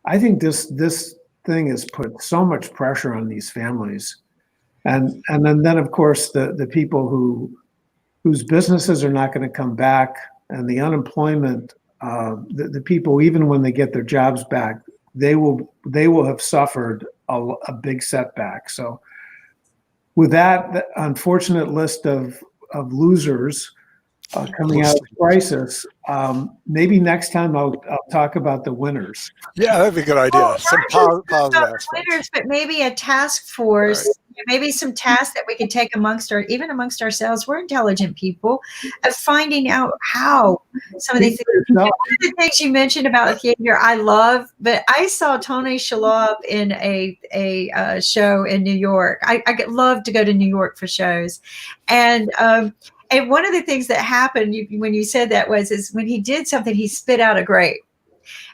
I think this thing has put so much pressure on these families. And then of course, the people whose businesses are not going to come back, and the unemployment, the people, even when they get their jobs back, they will have suffered a big setback. So with that unfortunate list of losers coming out of the crisis, maybe next time I'll talk about the winners. Yeah, that'd be a good idea. Well, Some positive aspects. Winners, but maybe a task force, Right. maybe some tasks that we could take amongst ourselves. We're intelligent people, of finding out how some of these things. One of the things you mentioned about theater, I love, but I saw Tony Shalhoub in a show in New York. I love to go to New York for shows, and one of the things that happened when you said that is when he did something, he spit out a grape.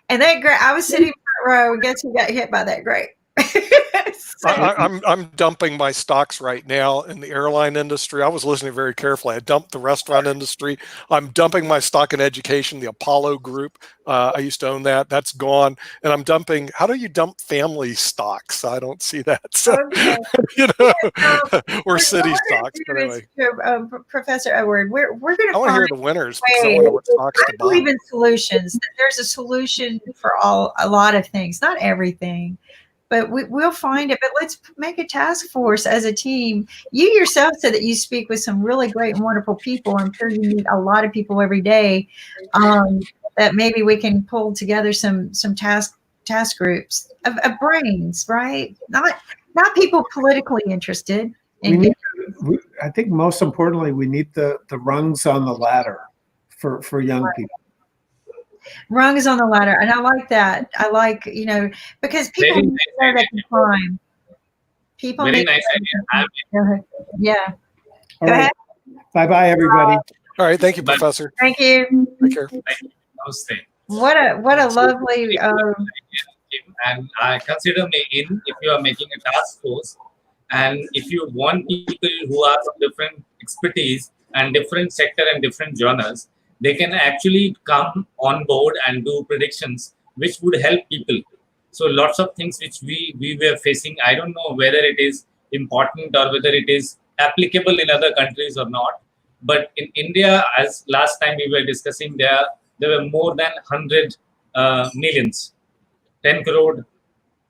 And that grape, I was sitting front row, and guess who got hit by that grape? I'm dumping my stocks right now in the airline industry. I was listening very carefully. I dumped the restaurant industry. I'm dumping my stock in education, the Apollo Group. I used to own that. That's gone. And I'm dumping. How do you dump family stocks? I don't see that. So, Okay. or city stocks. But anyway, Professor Edward, we're going to. I want to hear the winners because I want to know what stocks to I believe buy. in solutions. That there's a solution for a lot of things, not everything. But we'll find it. But let's make a task force as a team. You yourself said that you speak with some really great and wonderful people. I'm sure you meet a lot of people every day. That maybe we can pull together some task groups of brains, right? Not people politically interested. I think most importantly, we need the rungs on the ladder for young people. Rungs on the ladder, and I like that. I like, because people need to know they can climb. People Very need nice idea. Go ahead. Yeah. All Go right. ahead. Bye, everybody. All right. Thank you, Professor. Thank you. Take care. Namaste. What a lovely. And I consider me in if you are making a task force, and if you want people who are from different expertise and different sector and different genres, they can actually come on board and do predictions which would help people. So lots of things which we were facing, I don't know whether it is important or whether it is applicable in other countries or not. But in India, as last time we were discussing, there were more than 100 millions, 10 crore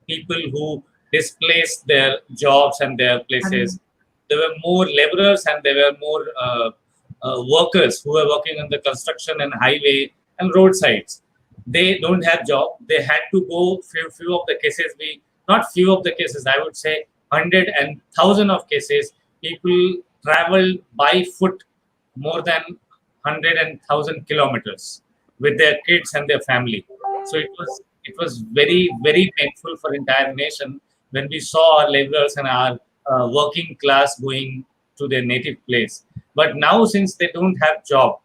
people who displaced their jobs and their places. There were more laborers and there were more workers who were working on the construction and highway and roadsides. They don't have job. They had to go. Few of the cases, not few of the cases, I would say 100 and 1,000 of cases, people traveled by foot more than 100 and 1,000 kilometers with their kids and their family. So it was very, very painful for entire nation when we saw our laborers and our working class going to their native place. But now, since they don't have job,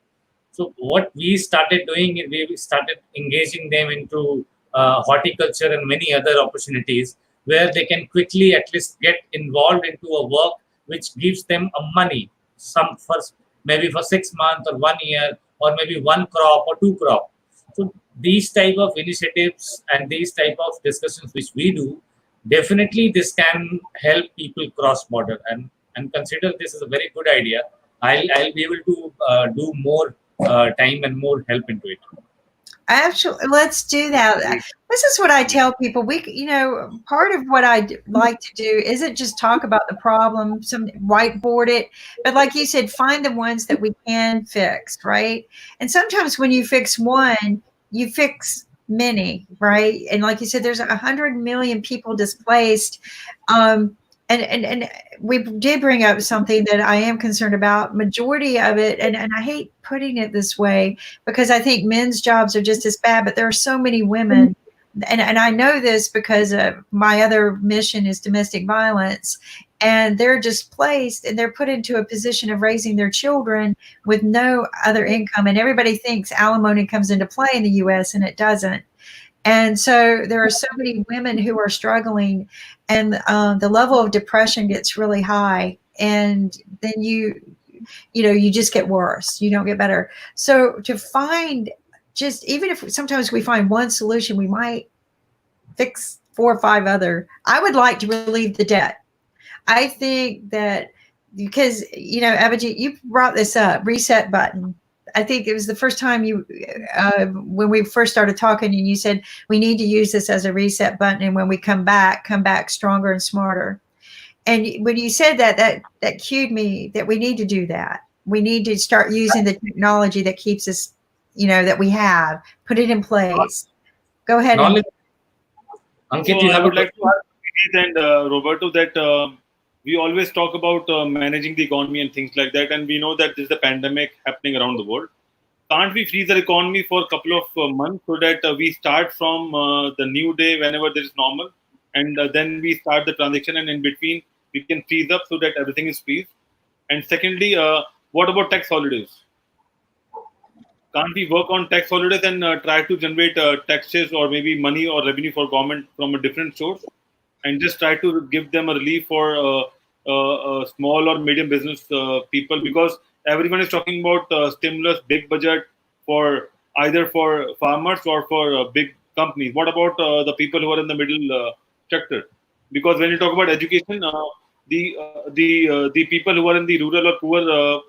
so what we started doing is we started engaging them into horticulture and many other opportunities where they can quickly at least get involved into a work which gives them a money, maybe for 6 months or 1 year, or maybe one crop or two crop. So these type of initiatives and these type of discussions which we do, definitely this can help people cross border, and consider this is a very good idea. I'll be able to do more time and more help into it. Actually, let's do that. This is what I tell people. Part of what I like to do isn't just talk about the problem, some whiteboard it, but like you said, find the ones that we can fix, right? And sometimes when you fix one, you fix many, right? And like you said, there's 100 million people displaced. And we did bring up something that I am concerned about. Majority of it, and I hate putting it this way because I think men's jobs are just as bad, but there are so many women, and I know this because my other mission is domestic violence, and they're displaced and they're put into a position of raising their children with no other income. And everybody thinks alimony comes into play in the U.S., and it doesn't. And so there are so many women who are struggling, and the level of depression gets really high, and then you just get worse. You don't get better. So to find, just even if sometimes we find one solution, we might fix 4 or 5 other. I would like to relieve the debt. I think that because, Abhijeet, you brought this up, reset button. I think it was the first time when we first started talking, and you said we need to use this as a reset button, and when we come back stronger and smarter. And when you said that cued me that we need to do that. We need to start using the technology that keeps us, that we have, put it in place. Go ahead. Knowledge. Ankit, I would like to ask Abhijeet and Roberto that we always talk about managing the economy and things like that, and we know that there's a pandemic happening around the world. Can't we freeze the economy for a couple of months so that we start from the new day whenever there is normal, and then we start the transaction, and in between we can freeze up so that everything is freeze? And secondly, what about tax holidays? Can't we work on tax holidays and try to generate taxes or maybe money or revenue for government from a different source, and just try to give them a relief for small or medium business people? Because everyone is talking about stimulus, big budget for either for farmers or for big companies. What about the people who are in the middle sector? Because when you talk about education, the people who are in the rural or poor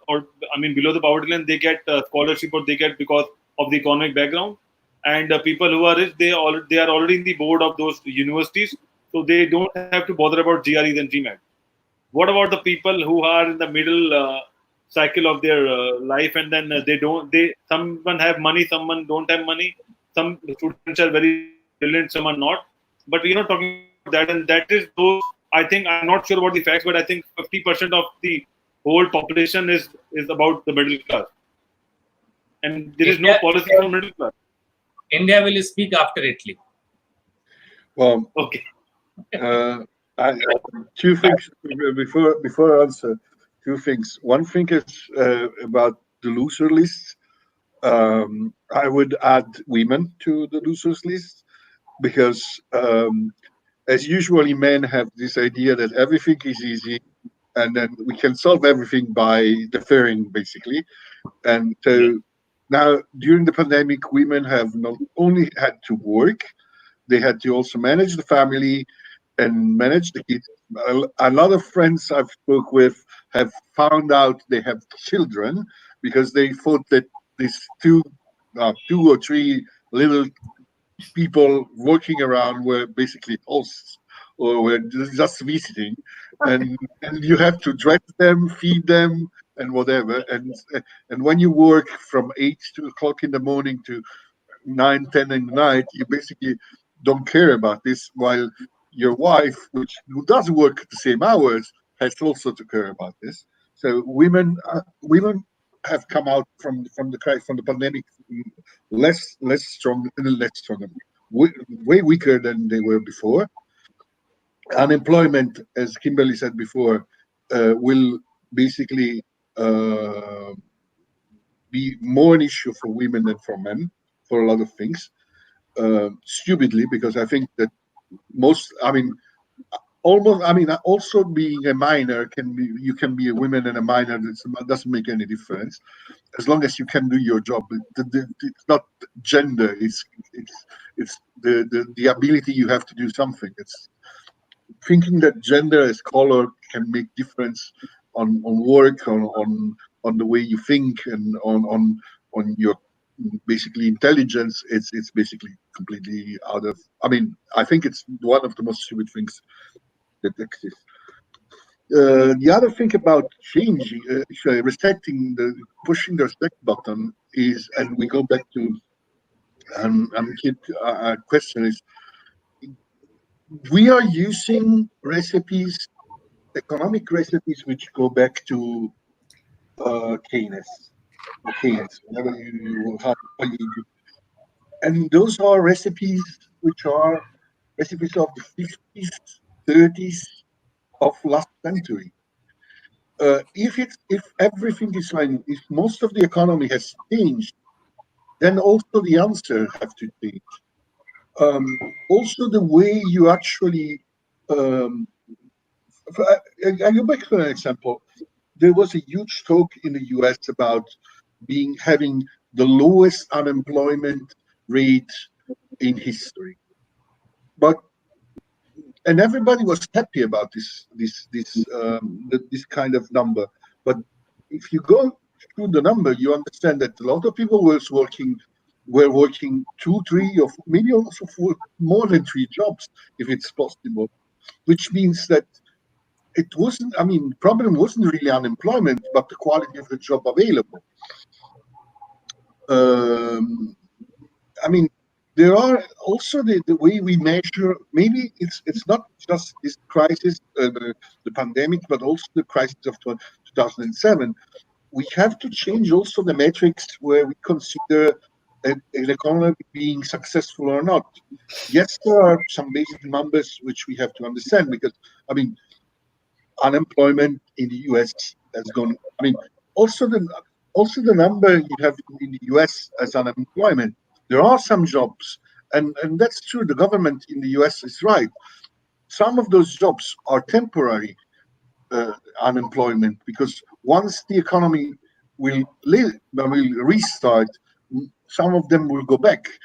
or below the poverty line, they get scholarship, or they get because of the economic background. And people who are rich, they are already in the board of those universities, so they don't have to bother about GREs and GMAT. What about the people who are in the middle cycle of their life, and then someone have money, someone don't have money, some students are very brilliant, some are not, but we're not talking about that. And that is those, I think, I'm not sure about the facts, but I think 50% of the whole population is about the middle class, and there is no policy for middle class. India will speak after Italy. Well, Okay. Two things before I answer. Two things. One thing is about the loser list. I would add women to the losers list because, as usually, men have this idea that everything is easy, and then we can solve everything by deferring, basically. And so now, during the pandemic, women have not only had to work, they had to also manage the family and manage the kids. A lot of friends I've spoke with have found out they have children because they thought that these two or three little people walking around were basically hosts or were just visiting, and you have to dress them, feed them, and whatever. And when you work from 8 o'clock in the morning to 9, 10 in the night, you basically don't care about this, while your wife, who does work the same hours, has also to care about this. So women have come out from the pandemic less strong, way weaker than they were before. Unemployment, as Kimberly said before, will basically be more an issue for women than for men for a lot of things. Stupidly, because I think that almost, I mean, also being a minor you can be a woman and a minor. That doesn't make any difference as long as you can do your job. It's not gender. It's the ability you have to do something. It's thinking that gender as color can make difference on work, on the way you think, and on your basically intelligence. It's basically completely out of. I mean, I think it's one of the most stupid things that exist. The other thing about changing, pushing the reset button is, and we go back to question is, we are using recipes, economic recipes, which go back to Keynes, whatever and those are recipes which are recipes of the 50s, 30s of last century. If everything is like, if most of the economy has changed, then also the answer have to change. Also, the way you actually, I go back to an example. There was a huge talk in the US about having the lowest unemployment rate in history, and everybody was happy about this kind of number. But if you go through the number, you understand that a lot of people were working 2, 3, or maybe also for more than 3 jobs, if it's possible. Which means that it wasn't. I mean, problem wasn't really unemployment, but the quality of the job available. I mean, there are also the way we measure. Maybe it's not just this crisis, the pandemic, but also the crisis of 2007. We have to change also the metrics where we consider an economy being successful or not. Yes, there are some basic numbers which we have to understand, because I mean, unemployment in the US has gone. I mean, also the number you have in the US as unemployment. There are some jobs, and that's true. The government in the US is right. Some of those jobs are temporary unemployment, because once the economy will restart, some of them will go back.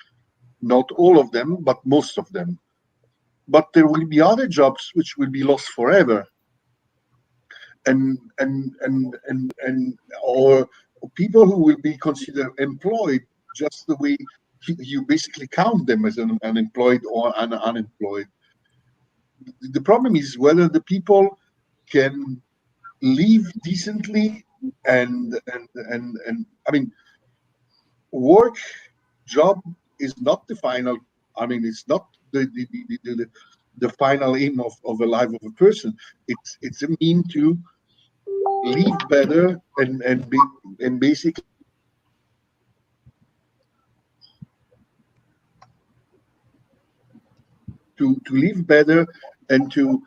Not all of them, but most of them. But there will be other jobs which will be lost forever. Or people who will be considered employed, just the way you basically count them as an unemployed or an unemployed. The problem is whether the people can live decently, and I mean, work, job is not the final. I mean, it's not the final aim of the life of a person. It's a mean to live better and basically to live better and to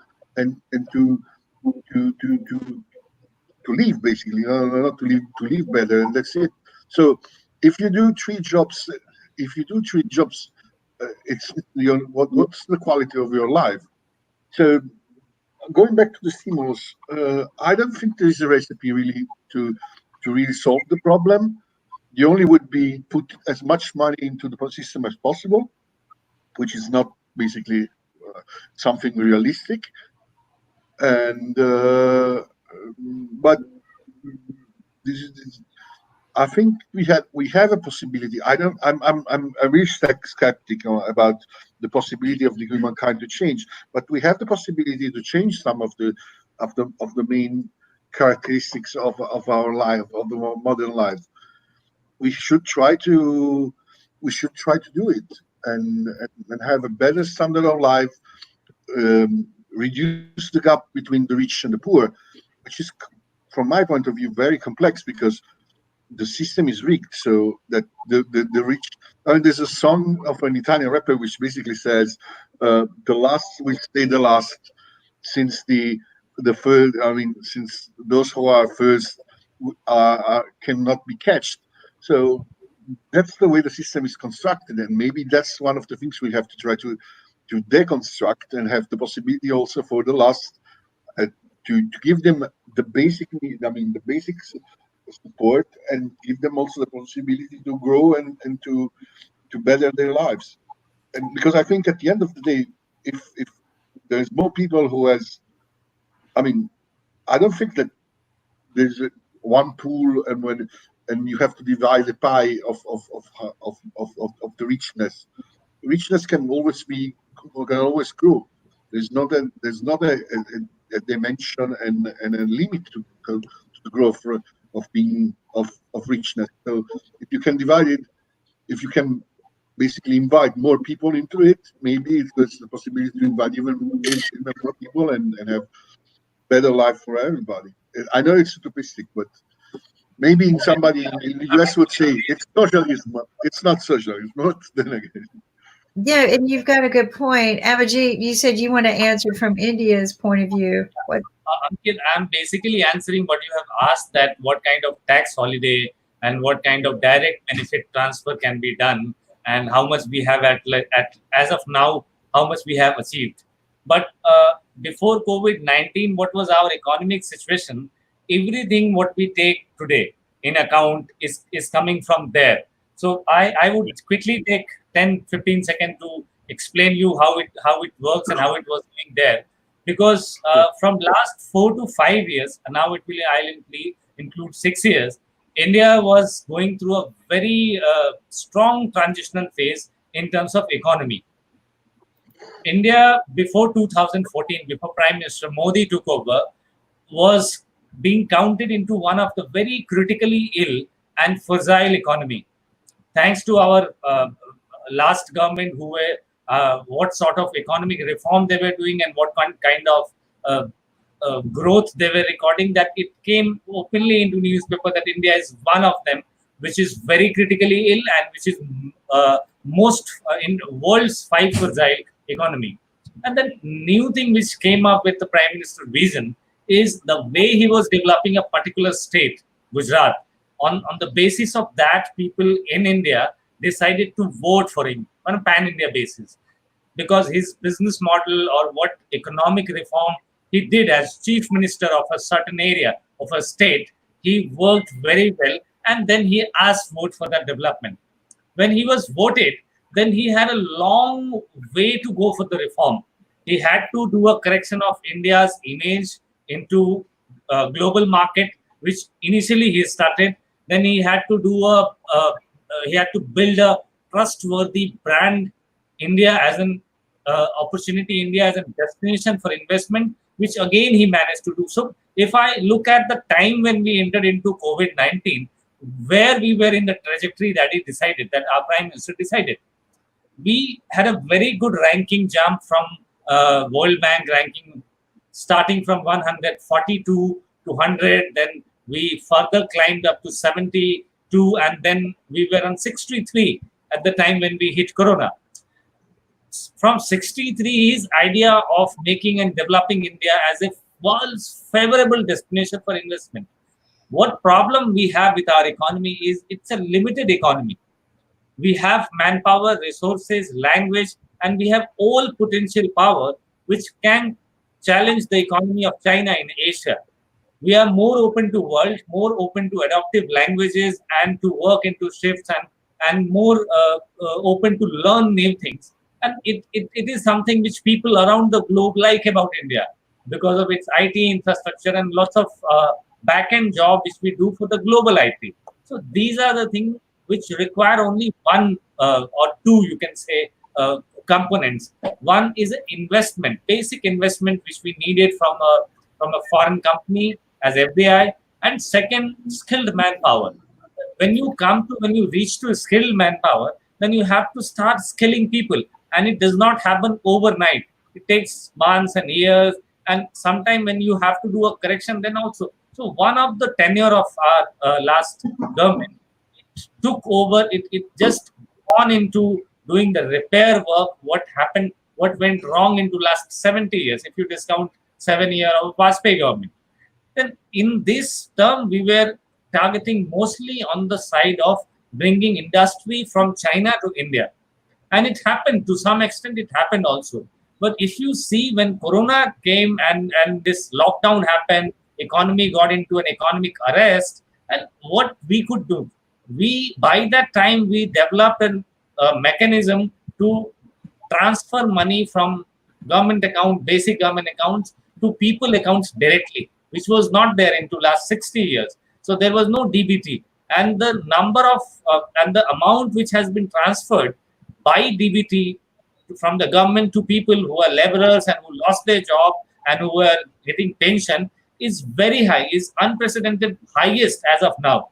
live, basically, not to live better, and that's it. So if you do 3 jobs, it's what's the quality of your life? So going back to the stimulus, I don't think there is a recipe really to really solve the problem. The only would be put as much money into the system as possible, which is not basically something realistic. And but I think we have a possibility. I'm really skeptical about the possibility of the humankind to change, but we have the possibility to change some of the main characteristics of our life, of the modern life. We should try to do it, and have a better standard of life, reduce the gap between the rich and the poor, which is, from my point of view, very complex, because the system is rigged so that the rich. I mean, there's a song of an Italian rapper which basically says, "The last will stay the last, since the first. I mean, since those who are first cannot be catched." So that's the way the system is constructed, and maybe that's one of the things we have to try to deconstruct and have the possibility also for the last to give them the basic need, I mean the basics support, and give them also the possibility to grow and to better their lives. And because I think at the end of the day, if there's more people who has, I mean, I don't think that there's one pool and you have to divide the pie of the richness. Richness can always grow. There's not a dimension and a limit to the growth of richness. So if you can divide it, if you can basically invite more people into it, maybe there's the possibility to invite even more people and have better life for everybody. I know it's utopistic, but maybe somebody in the US would say it's socialism. It's not socialism, but then again. Yeah, and you've got a good point. Abhijeet, you said you want to answer from India's point of view. What? Ankit, I'm basically answering what you have asked, that what kind of tax holiday and what kind of direct benefit transfer can be done, and how much we have at as of now, how much we have achieved. But before COVID-19, what was our economic situation? Everything what we take today in account is coming from there. So I would quickly take 10-15 seconds to explain you how it works and how it was doing there. Because from last 4 to 5 years, and now I'll include 6 years, India was going through a very strong transitional phase in terms of economy. India, before 2014, before Prime Minister Modi took over, was being counted into one of the very critically ill and fragile economy. Thanks to our last government, who were what sort of economic reform they were doing and what kind of growth they were recording, that it came openly into newspaper that India is one of them, which is very critically ill and which is most in world's 5 fragile economy. And the new thing which came up with the Prime Minister vision is the way he was developing a particular state, Gujarat. On the basis of that, people in India decided to vote for him on a pan-India basis, because his business model or what economic reform he did as chief minister of a certain area of a state, he worked very well, and then he asked vote for that development. When he was voted, then he had a long way to go for the reform. He had to do a correction of India's image into global market, which initially he started. Then he had to he had to build a trustworthy brand, India as an opportunity, India as a destination for investment, which again he managed to do. So if I look at the time when we entered into COVID-19, where we were in the trajectory that he decided, that our Prime Minister decided, we had a very good ranking jump from World Bank ranking, starting from 142 to 100, then we further climbed up to 72, and then we were on 63 at the time when we hit Corona. From 63, his idea of making and developing India as a world's favorable destination for investment. What problem we have with our economy is it's a limited economy. We have manpower, resources, language, and we have all potential power which can challenge the economy of China in Asia. We are more open to world, more open to adaptive languages and to work into shifts, and more open to learn new things. And it is something which people around the globe like about India, because of its IT infrastructure and lots of back-end job which we do for the global IT. So these are the things which require only one or two, you can say, components. One is an investment, basic investment, which we needed from a foreign company as FDI, and second, skilled manpower. When you reach to skilled manpower, then you have to start skilling people, and it does not happen overnight. It takes months and years, and sometimes when you have to do a correction, then also. So one of the tenure of our last government, it took over. It just gone into doing the repair work. What happened? What went wrong into last 70 years? If you discount 7 years of Vajpayee government, then in this term we were targeting mostly on the side of bringing industry from China to India. And it happened to some extent, it happened also. But if you see when Corona came and this lockdown happened, economy got into an economic arrest, and what we could do, by that time we developed a mechanism to transfer money from government account, basic government accounts, to people accounts directly, which was not there into last 60 years. So there was no DBT, and the number of and the amount which has been transferred by DBT from the government to people who are laborers and who lost their job and who are getting pension is very high, is unprecedented highest as of now.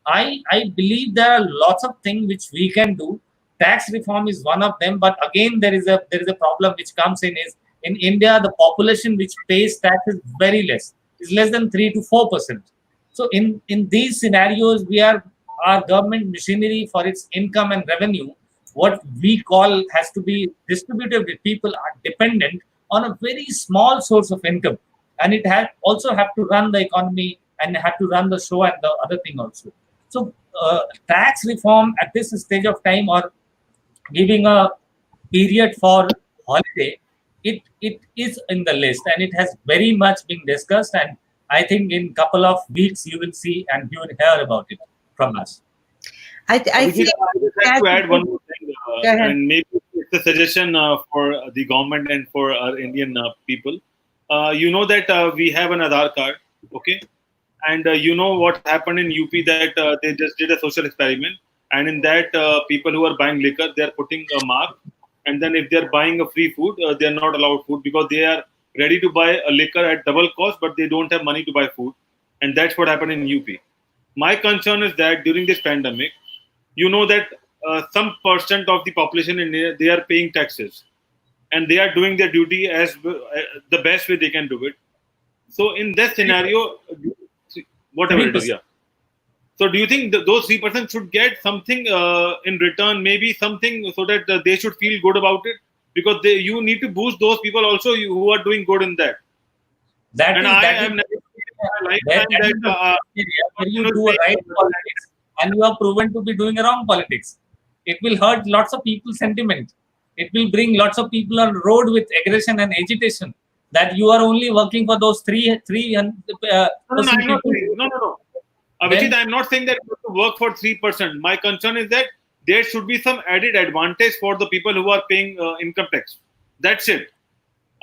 I believe there are lots of things which we can do. Tax reform is one of them, but again there is a problem which comes in is in India the population which pays tax is very less, is less than 3 to 4%. So in these scenarios, our government machinery for its income and revenue, what we call has to be distributed with people are dependent on a very small source of income, and it also have to run the economy and have to run the show and the other thing also. So tax reform at this stage of time, or giving a period for holiday, it is in the list and it has very much been discussed, and I think in couple of weeks you will see and you will hear about it from us. I think I would like to add one more thing, and maybe it's a suggestion for the government and for our Indian people. You know that we have an Aadhaar card, okay? And you know what happened in UP, that they just did a social experiment, and in that people who are buying liquor, they are putting a mark, and then if they are buying a free food, they are not allowed food because they are ready to buy a liquor at double cost, but they don't have money to buy food, and that's what happened in UP. My concern is that during this pandemic, you know that some percent of the population in India, they are paying taxes, and they are doing their duty as the best way they can do it. So in that scenario, whatever it is, yeah. So do you think those 3% should get something in return, maybe something, so that they should feel good about it? Because you need to boost those people also who are doing good in that. That and I am never in my lifetime that you do a right politics and you are proven to be doing a wrong politics. It will hurt lots of people's sentiment. It will bring lots of people on the road with aggression and agitation. That you are only working for those three. No. Abhijeet, I'm not saying that you have to work for 3%. My concern is that there should be some added advantage for the people who are paying income tax. That's it.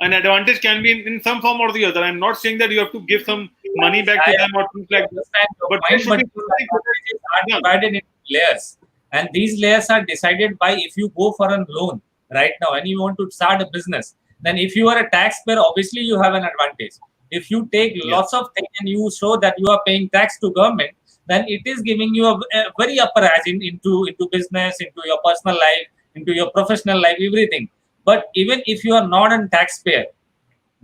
An advantage can be in some form or the other. I'm not saying that you have to give some money back to them or things like that. But there should be advantages are divided into layers. And these layers are decided by if you go for a loan right now and you want to start a business. Then if you are a taxpayer, obviously you have an advantage. If you take lots of things and you show that you are paying tax to government, then it is giving you a very upper edge into business, into your personal life, into your professional life, everything. But even if you are not a taxpayer,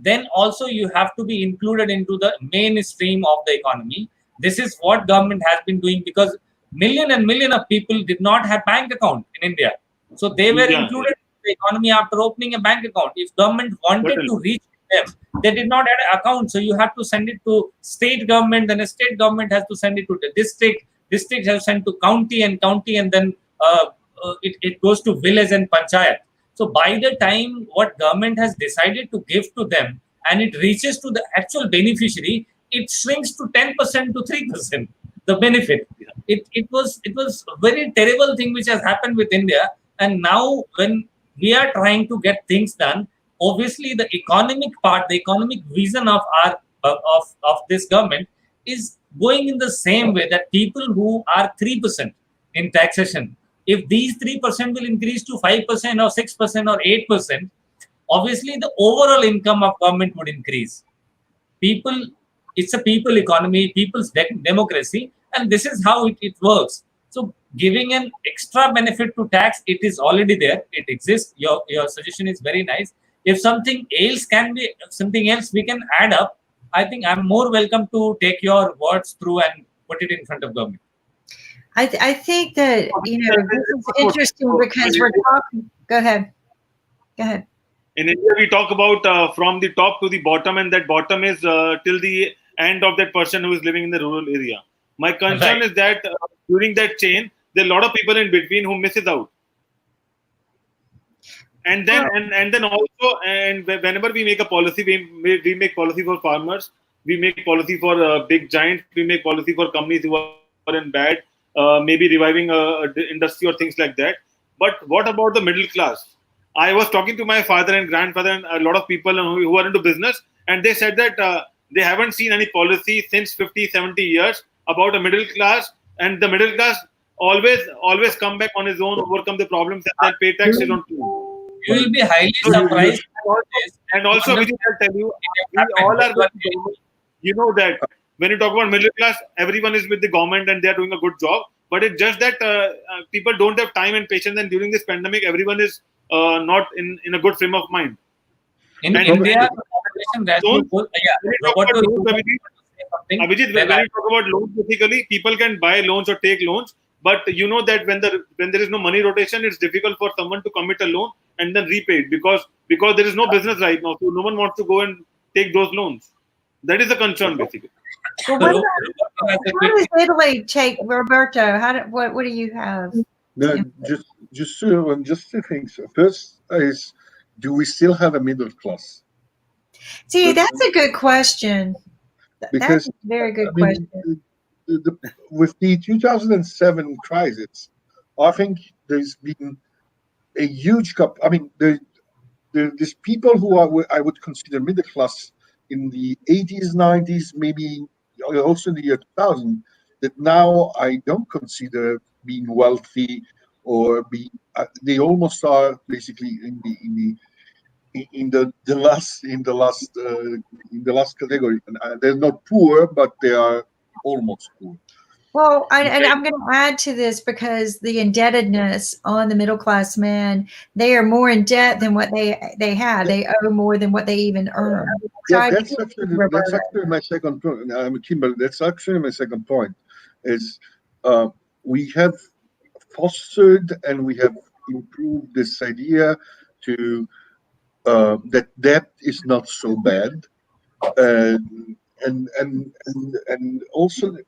then also you have to be included into the mainstream of the economy. This is what government has been doing, because million and million of people did not have bank account in India. So they were included in the economy after opening a bank account. If government wanted to reach them, they did not have an account. So you have to send it to state government, then a state government has to send it to the district. District has sent to county, and then it goes to village and panchayat. So by the time what government has decided to give to them and it reaches to the actual beneficiary, it shrinks to 10% to 3%. The benefit. It was a very terrible thing which has happened with India. And now when we are trying to get things done, obviously the economic part, the economic vision of our of this government is going in the same way, that people who are 3% in taxation, if these 3% will increase to 5% or 6% or 8%, obviously the overall income of government would increase. It's a people economy, people's democracy, and this is how it works. So giving an extra benefit to tax, it is already there, it exists. Your suggestion is very nice. If something else we can add up, I think I'm more welcome to take your words through and put it in front of government. I think that, this is interesting because we're talking. Go ahead. In India, we talk about from the top to the bottom, and that bottom is till the end of that person who is living in the rural area. My concern is that during that chain, there are a lot of people in between who misses out. And then and then also, and whenever we make a policy, we make policy for farmers, we make policy for big giants, we make policy for companies who are in bad, maybe reviving a industry or things like that. But what about the middle class? I was talking to my father and grandfather and a lot of people who are into business, and they said that they haven't seen any policy since 50, 70 years about a middle class, and the middle class always come back on his own, overcome the problems, and then pay taxes on too. You will be highly surprised. And also, Vijay, I'll tell you, we all are with the government. You know that when you talk about middle class, everyone is with the government and they are doing a good job. But it's just that people don't have time and patience, and during this pandemic, everyone is not in a good frame of mind. In And India, the population ratio goes. Abhijeet, when you talk about loans, basically people can buy loans or take loans, but you know that when there is no money rotation, it's difficult for someone to commit a loan and then repay it because there is no business right now, so no one wants to go and take those loans. That is the concern, basically. Well, how does Italy take, Roberto? What do you have? No, just two things. First is, do we still have a middle class? See, that's a good question. Because that's a very good question. With the 2007 crisis, I think there's been a huge I mean, there's people who I would consider middle class in the 80s, 90s, maybe also in the year 2000, that now I don't consider being wealthy or they almost are basically in the last category. And they're not poor, but they are almost poor. Well, and I'm going to add to this because the indebtedness on the middle class man, they are more in debt than what they have. They owe more than what they even earn. Yeah, that's actually my second point. Kimberly, that's actually my second point. Is we have fostered and we have improved this idea to that debt is not so bad, and also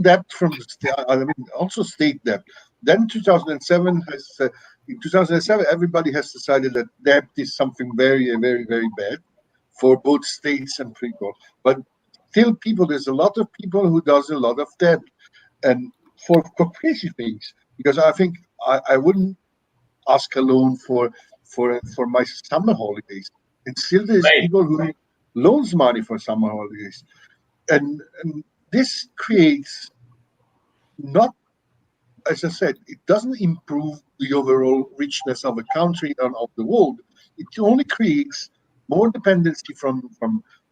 debt from also state debt. Then 2007 in 2007 everybody has decided that debt is something very, very, very bad for both states and people. But still, there's a lot of people who does a lot of debt, and for crazy things. Because I think I wouldn't ask a loan for my summer holidays, and still there's people who loans money for summer holidays, and this creates not, as I said, it doesn't improve the overall richness of a country and of the world. It only creates more dependency from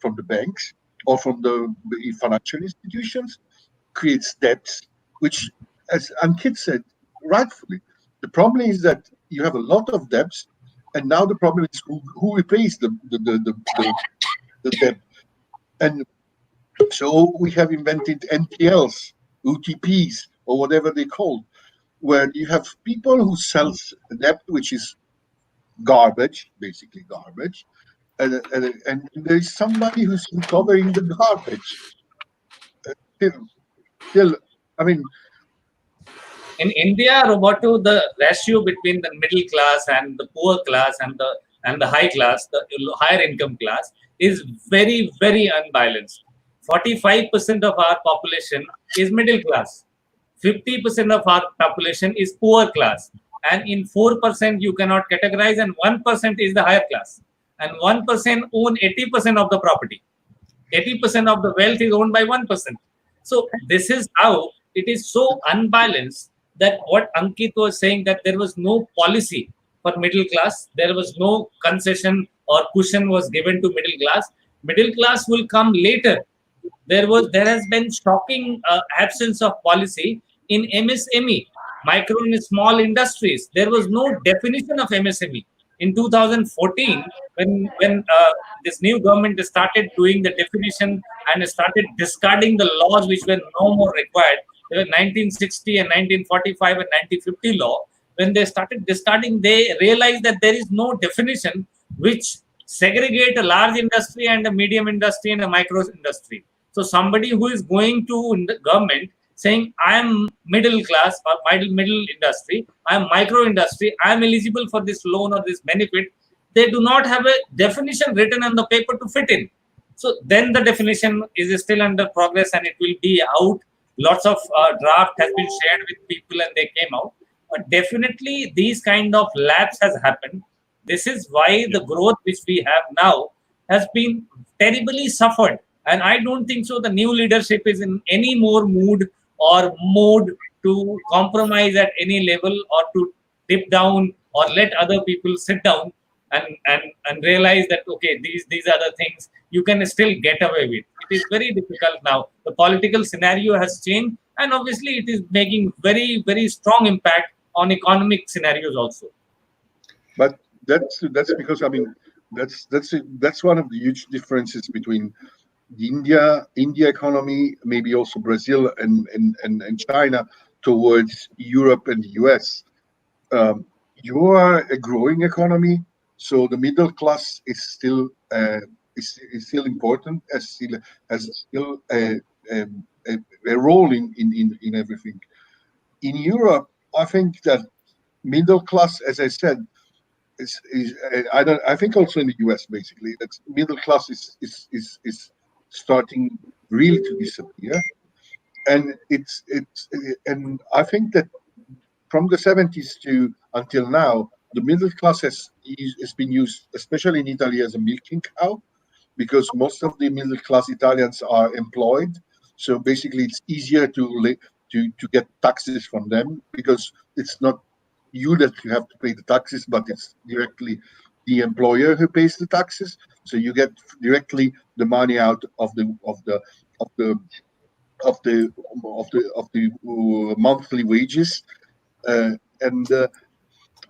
the banks or from the financial institutions, creates debts, which, as Ankit said, rightfully, the problem is that you have a lot of debts, and now the problem is who repays the debt. And so we have invented NPLs, UTPs, or whatever they call, where you have people who sell debt, which is garbage, basically garbage, and there is somebody who's recovering the garbage. Still, I mean, in India, Roberto, the ratio between the middle class and the poor class and the high class, the higher income class, is very, very unbalanced. 45% of our population is middle class. 50% of our population is poor class. And in 4% you cannot categorize, and 1% is the higher class. And 1% own 80% of the property. 80% of the wealth is owned by 1%. So this is how it is so unbalanced that what Ankit was saying, that there was no policy for middle class, there was no concession or cushion was given to middle class. Middle class will come later. There has been shocking absence of policy in MSME, micro and small industries. There was no definition of MSME. In 2014, when this new government started doing the definition and started discarding the laws which were no more required, there were 1960 and 1945 and 1950 law. When they started discarding, they realized that there is no definition which segregate a large industry and a medium industry and a micro industry. So somebody who is going to the government saying, I am middle class or middle industry, I am micro industry, I am eligible for this loan or this benefit. They do not have a definition written on the paper to fit in. So then the definition is still under progress and it will be out. Lots of draft has been shared with people and they came out. But definitely these kind of lapse has happened. This is why the growth which we have now has been terribly suffered. And I don't think so the new leadership is in any more mood or mode to compromise at any level or to dip down or let other people sit down and realize that, okay, these are the things you can still get away with. It is very difficult now. The political scenario has changed, and obviously it is making very, very strong impact on economic scenarios also. But that's because, I mean, that's one of the huge differences between the India economy, maybe also Brazil and China, towards Europe and the US. You are a growing economy, so the middle class is still important, as still a role in everything. In Europe, I think that middle class, as I said, I think also in the US basically that middle class is starting really to disappear, and and I think that from the 70s to until now, the middle class has been used, especially in Italy, as a milking cow, because most of the middle class Italians are employed. So basically, it's easier to get taxes from them because it's not you that you have to pay the taxes, but it's directly the employer who pays the taxes. So you get directly the money out of the monthly wages,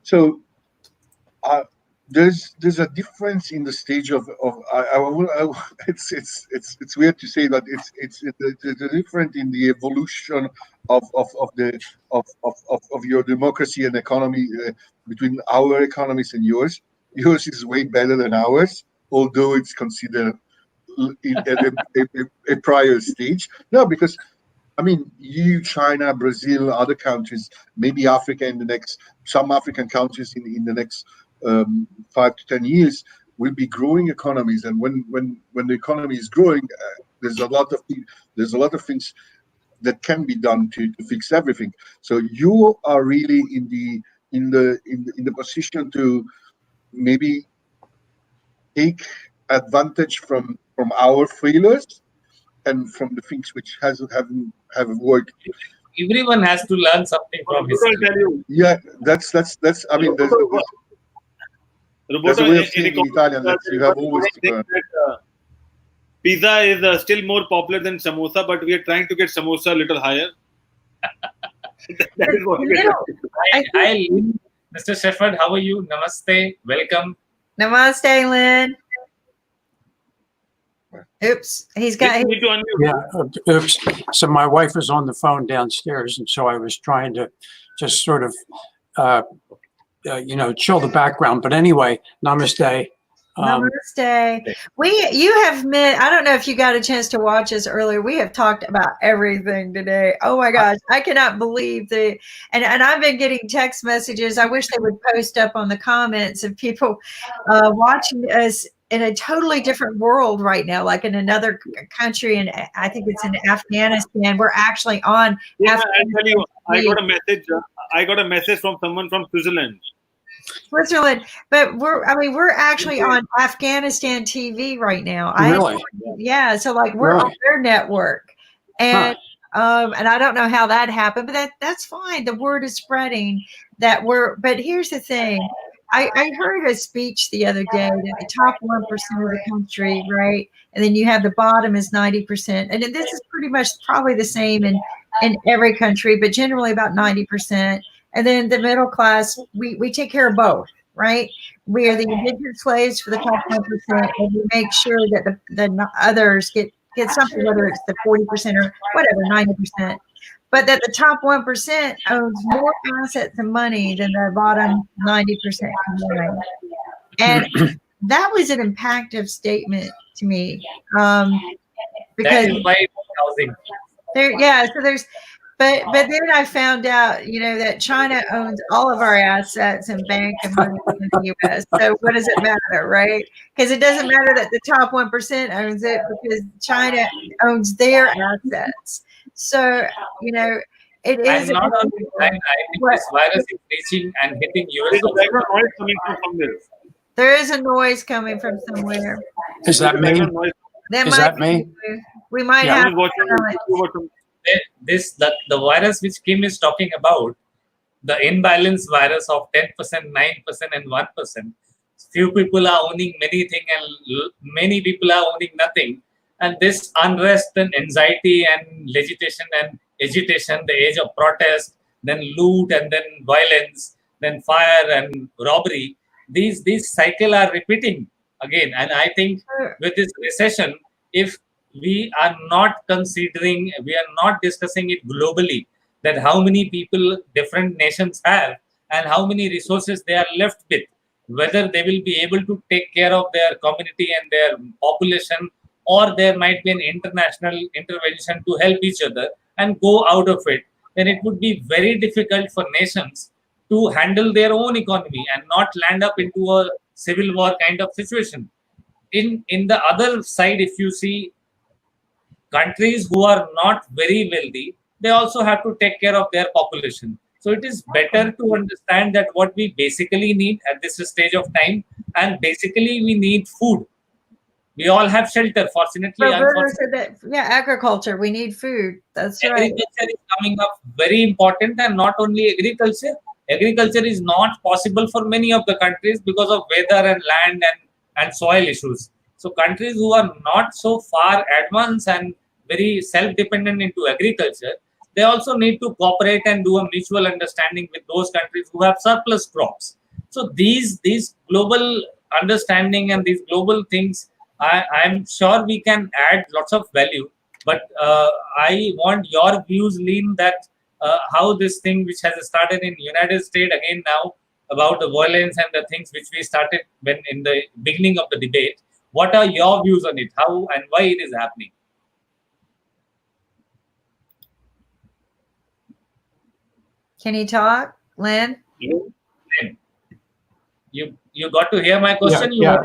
so there's a difference in the stage of it's weird to say, but it's different in the evolution of your democracy and economy between our economies and yours. Yours is way better than ours, although it's considered a prior stage. No, because I mean, China, Brazil, other countries, maybe Africa some African countries in the next 5 to 10 years will be growing economies. And when the economy is growing, there's a lot of things that can be done to fix everything. So you are really in the position to maybe take advantage from our failures and from the things which haven't worked. Everyone has to learn something from history. Yeah, that's. I mean, there's a way of saying in Italian that you have always to learn. Pizza is still more popular than samosa, but we are trying to get samosa a little higher. That is what Hi, Mr. Shepherd. How are you? Namaste. Welcome. Namaste, Lynn. Oops, he's got. Oops. So my wife was on the phone downstairs, and so I was trying to just sort of, chill the background. But anyway, namaste. Namaste. You have met. I don't know if you got a chance to watch us earlier. We have talked about everything today. Oh my gosh, I cannot believe and I've been getting text messages. I wish they would post up on the comments of people watching us in a totally different world right now, like in another country, and I think it's in Afghanistan. We're actually on. Yeah, I tell you, I got a message from someone from Switzerland. But we're actually on Afghanistan TV right now. Really? Yeah. So like we're on their network, and I don't know how that happened, but that's fine. The word is spreading but here's the thing. I heard a speech the other day that the top 1% of the country, right? And then you have the bottom is 90%. And this is pretty much probably the same in every country, but generally about 90%. And then the middle class, we take care of both, right? We are the indentured slaves for the top 1%, and we make sure that the others get something, whether it's the 40% or whatever, 90%. But that the top 1% owns more assets and money than the bottom 90% combined. And that was an impactful statement to me. Because that is why housing. so But then I found out, that China owns all of our assets and bank and money in the U.S. So what does it matter, right? Because it doesn't matter that the top 1% owns it, because China owns their assets. So it is. And not only that, I think this virus is reaching and hitting US There's a also. background noise coming from somewhere. There is a noise coming from somewhere. Is that me? Background noise. Is that me? We might Yeah. have. Someone is watching YouTube or something. The virus which Kim is talking about, the imbalance virus of 10%, 9%, and 1%. Few people are owning many things and many people are owning nothing. And this unrest and anxiety and agitation, the age of protest, then loot and then violence, then fire and robbery, these cycle are repeating again. And I think with this recession, if we are not discussing it globally, that how many people different nations have and how many resources they are left with, whether they will be able to take care of their community and their population, or there might be an international intervention to help each other and go out of it, then it would be very difficult for nations to handle their own economy and not land up into a civil war kind of situation. In the other side, if you see countries who are not very wealthy, they also have to take care of their population. So it is better to understand that what we basically need at this stage of time, and basically we need food. We all have shelter, fortunately. Yeah, agriculture. We need food. That's right. Agriculture is coming up very important, and not only agriculture. Agriculture is not possible for many of the countries because of weather and land and soil issues. So countries who are not so far advanced and very self-dependent into agriculture, they also need to cooperate and do a mutual understanding with those countries who have surplus crops. So these global understanding and these global things, I'm sure we can add lots of value. But I want your views, Lean, that how this thing which has started in United States again now about the violence and the things which we started when in the beginning of the debate. What are your views on it? How and why it is happening? Can you talk, Lynn? You got to hear my question? Yeah.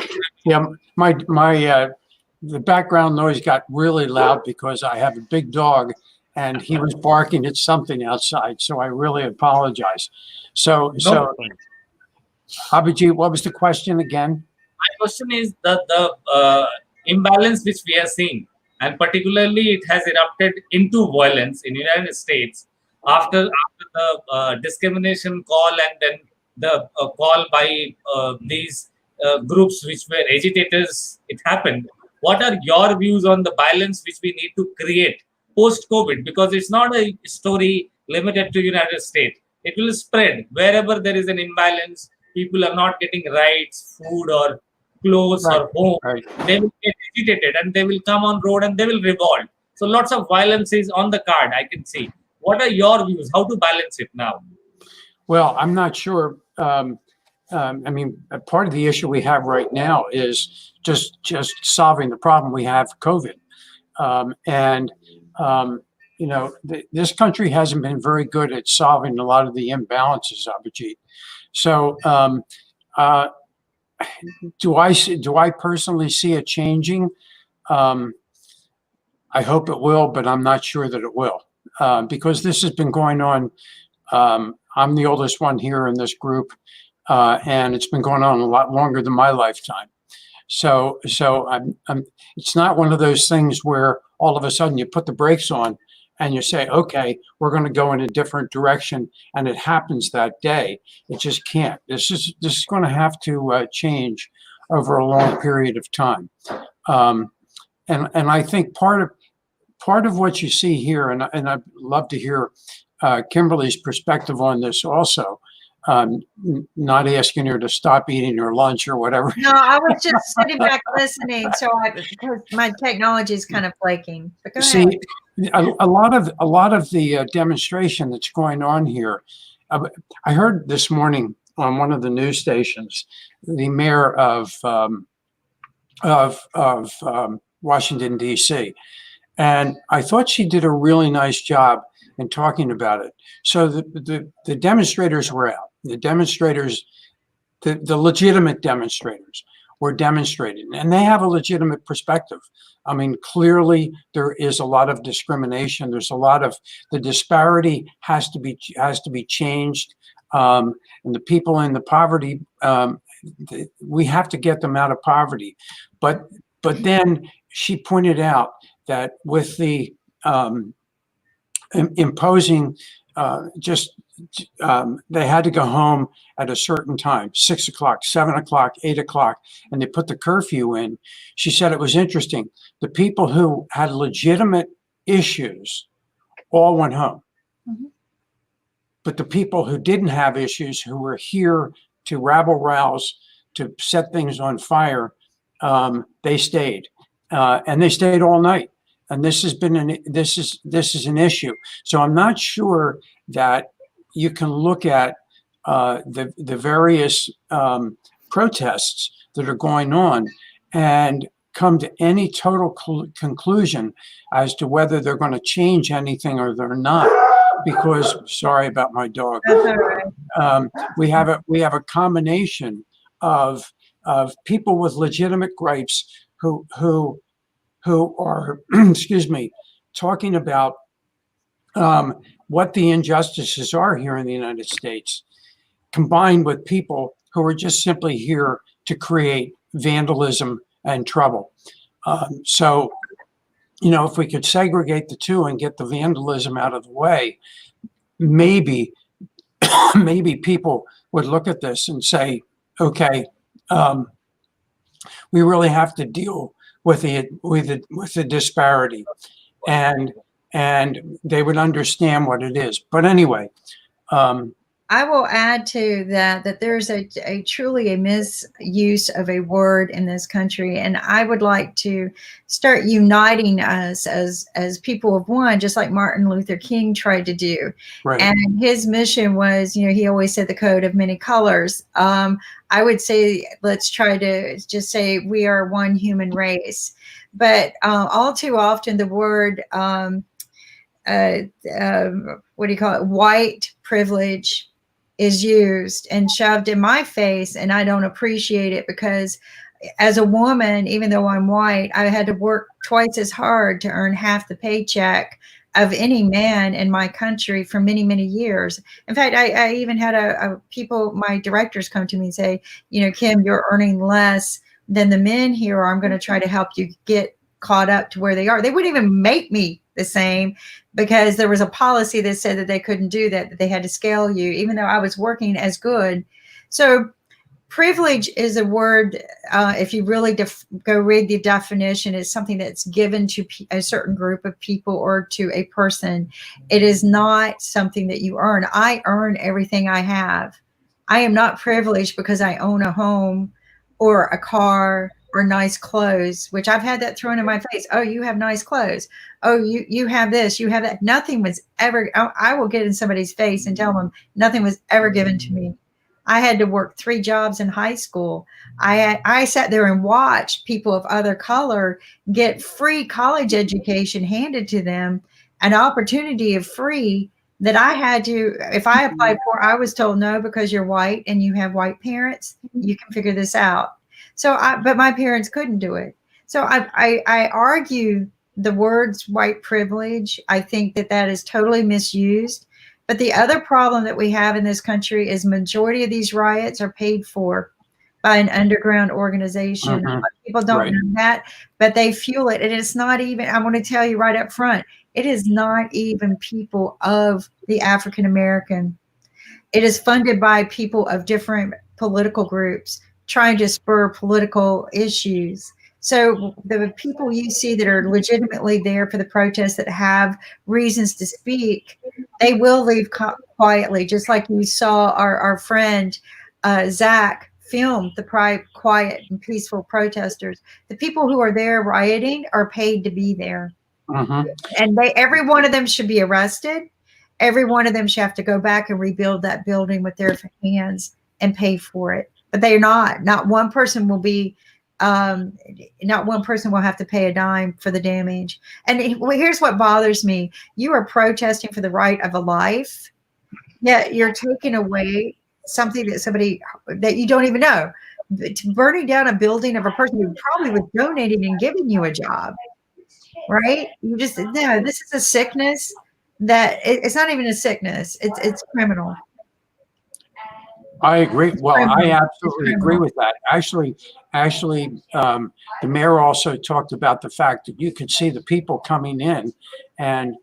The background noise got really loud because I have a big dog and he was barking at something outside. So I really apologize. So Abhijeet, what was the question again? My question is the imbalance which we are seeing, and particularly it has erupted into violence in the United States after the discrimination call and then the call by these groups which were agitators. It happened. What are your views on the balance which we need to create post-COVID? Because it's not a story limited to United States. It will spread wherever there is an imbalance. People are not getting rights, food, or clothes, or home. Right. They will get agitated and they will come on road and they will revolt. So lots of violence is on the card, I can see. What are your views? How to balance it now? Well, I'm not sure. I mean, part of the issue we have right now is just solving the problem we have, COVID. This country hasn't been very good at solving a lot of the imbalances, Abhijeet. So do I personally see it changing? I hope it will, but I'm not sure that it will, because this has been going on. I'm the oldest one here in this group, and it's been going on a lot longer than my lifetime. So it's not one of those things where all of a sudden you put the brakes on and you say, okay, we're going to go in a different direction, and it happens that day. It just can't. This is going to have to change over a long period of time. And I think part of what you see here, and I'd love to hear Kimberly's perspective on this also. Not asking her to stop eating her lunch or whatever. No, I was just sitting back listening, because my technology is kind of flaking. But go ahead. See, a lot of the demonstration that's going on here. I heard this morning on one of the news stations, the mayor of Washington D.C., and I thought she did a really nice job and talking about it. So the demonstrators were out. The demonstrators, the legitimate demonstrators were demonstrating, and they have a legitimate perspective. I mean, clearly there is a lot of discrimination. There's a lot of, the disparity has to be changed. And the people in the poverty, we have to get them out of poverty. But then she pointed out that with the imposing they had to go home at a certain time, 6 o'clock, 7 o'clock, 8 o'clock, and they put the curfew in. She said it was interesting. The people who had legitimate issues all went home. Mm-hmm. But the people who didn't have issues, who were here to rabble rouse, to set things on fire, they stayed. And they stayed all night. And this has been this is an issue. So I'm not sure that you can look at the various protests that are going on and come to any total conclusion as to whether they're going to change anything or they're not. Because, sorry about my dog. That's all right. We have a combination of people with legitimate gripes who are excuse me, talking about what the injustices are here in the United States, combined with people who are just simply here to create vandalism and trouble. So, you know, if we could segregate the two and get the vandalism out of the way, maybe people would look at this and say, okay, we really have to deal with the disparity, and they would understand what it is. But anyway, I will add to that there's a truly a misuse of a word in this country, and I would like to start uniting us as people of one, just like Martin Luther King tried to do. Right. And his mission was, you know, he always said the coat of many colors. I would say let's try to just say we are one human race, but all too often the word what do you call it? White privilege is used and shoved in my face, and I don't appreciate it, because as a woman, even though I'm white, I had to work twice as hard to earn half the paycheck of any man in my country for many, many years. In fact, I even had my directors come to me and say, you know, Kim, you're earning less than the men here, or I'm going to try to help you get caught up to where they are. They wouldn't even make me the same, because there was a policy that said that they couldn't do that they had to scale you, even though I was working as good. So privilege is a word, if you really go read the definition, is something that's given to a certain group of people or to a person. It is not something that you earn. I earn everything I have. I am not privileged because I own a home or a car or nice clothes, which I've had that thrown in my face. Oh, you have nice clothes. Oh, you have this, you have that. Nothing was ever, I will get in somebody's face and tell them nothing was ever given to me. I had to work 3 jobs in high school. I sat there and watched people of other color get free college education handed to them, an opportunity of free that I had to, if I applied for, I was told no, because you're white and you have white parents, you can figure this out. So, but my parents couldn't do it. So I argue the words white privilege. I think that is totally misused. But the other problem that we have in this country is majority of these riots are paid for by an underground organization. Mm-hmm. People don't Right. know that, but they fuel it. And it's not even, I want to tell you right up front, it is not even people of the African American. It is funded by people of different political groups trying to spur political issues. So the people you see that are legitimately there for the protests, that have reasons to speak, they will leave quietly, just like you saw our friend Zach film the quiet and peaceful protesters. The people who are there rioting are paid to be there. Mm-hmm. And every one of them should be arrested. Every one of them should have to go back and rebuild that building with their hands and pay for it. But they're not. Not one person will be not one person will have to pay a dime for the damage. And here's what bothers me. You are protesting for the right of a life, yet you're taking away something that you don't even know. Burning down a building of a person who probably was donating and giving you a job, right? You just, no, this is a sickness that it's not even a sickness. It's criminal. I agree. Well, I absolutely agree with that. Actually, the mayor also talked about the fact that you could see the people coming in, and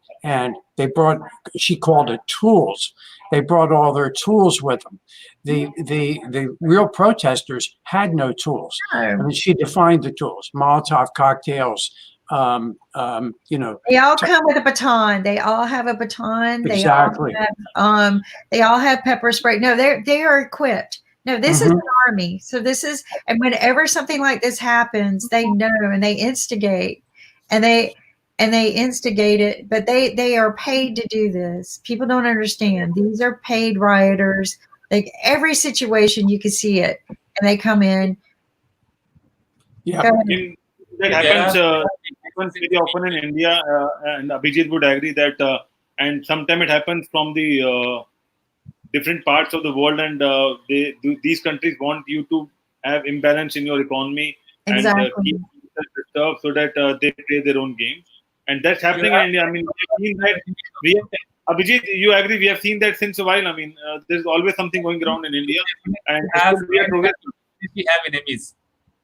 they brought, she called it tools. They brought all their tools with them. The real protesters had no tools. I mean, she defined the tools: Molotov cocktails. They all come with a baton. They all have a baton. Exactly. They all have pepper spray. No, they are equipped. No, this is an army. So this is, and whenever something like this happens, they know and they instigate, and they instigate it. But they are paid to do this. People don't understand. These are paid rioters. Like every situation, you can see it, and they come in. Yeah. That happens very often in India, and Abhijeet would agree that, and sometimes it happens from the different parts of the world, and these countries want you to have imbalance in your economy and keep disturbed so that they play their own games, and that's happening in India. I mean, Abhijeet, you agree? We have seen that since a while. I mean, there's always something going around in India, and we have enemies.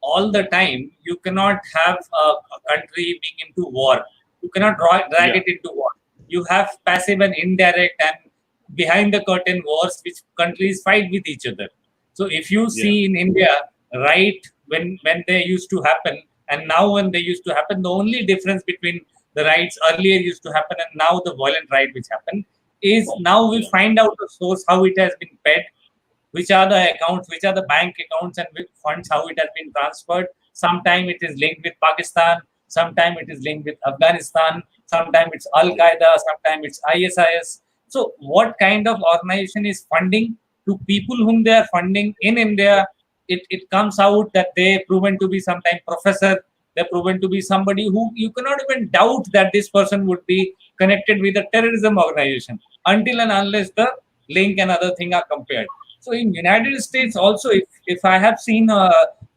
All the time, you cannot have a country being into war. You cannot drag it into war. You have passive and indirect and behind the curtain wars which countries fight with each other. So if you see in India, right, when they used to happen and now when they used to happen, the only difference between the riots earlier used to happen and now the violent riot which happened is now we find out the source, how it has been paid, which are the accounts, which are the bank accounts and which funds, how it has been transferred. Sometimes it is linked with Pakistan, sometimes it is linked with Afghanistan, sometimes it's Al-Qaeda, sometimes it's ISIS. So what kind of organization is funding to people whom they are funding in India? It comes out that they proven to be sometimes professor, they're proven to be somebody who you cannot even doubt that this person would be connected with a terrorism organization until and unless the link and other thing are compared. So in United States also, if I have seen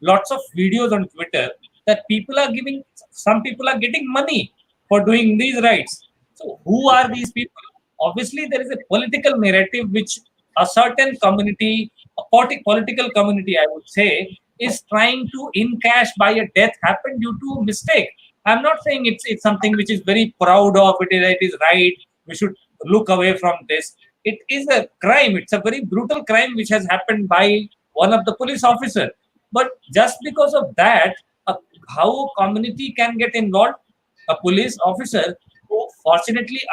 lots of videos on Twitter that some people are getting money for doing these rights. So who are these people? Obviously, there is a political narrative which a certain community, a political community, I would say, is trying to encash by a death happened due to mistake. I'm not saying it's something which is very proud of. It is right. We should look away from this. It is a crime. It's a very brutal crime which has happened by one of the police officer. But just because of that, how a community can get involved? A police officer who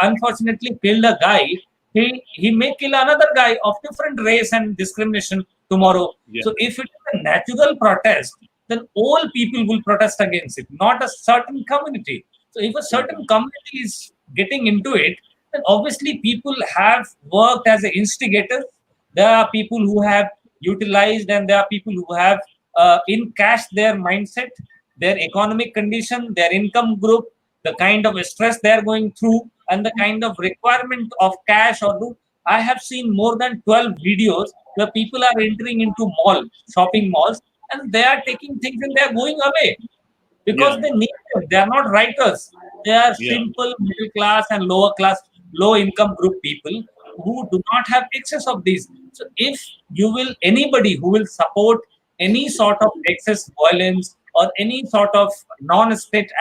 unfortunately killed a guy, he may kill another guy of different race and discrimination tomorrow. So if it is a natural protest, then all people will protest against it, not a certain community. So if a certain community is getting into it, then obviously people have worked as an instigator. There are people who have utilized and there are people who have encashed their mindset, their economic condition, their income group, the kind of stress they are going through and the kind of requirement of cash or I have seen more than 12 videos where people are entering into shopping malls, and they are taking things and they are going away because they need it. They are not writers. They are simple middle class and lower class, low income group people who do not have excess of these. So if anybody who will support any sort of excess violence or any sort of non-state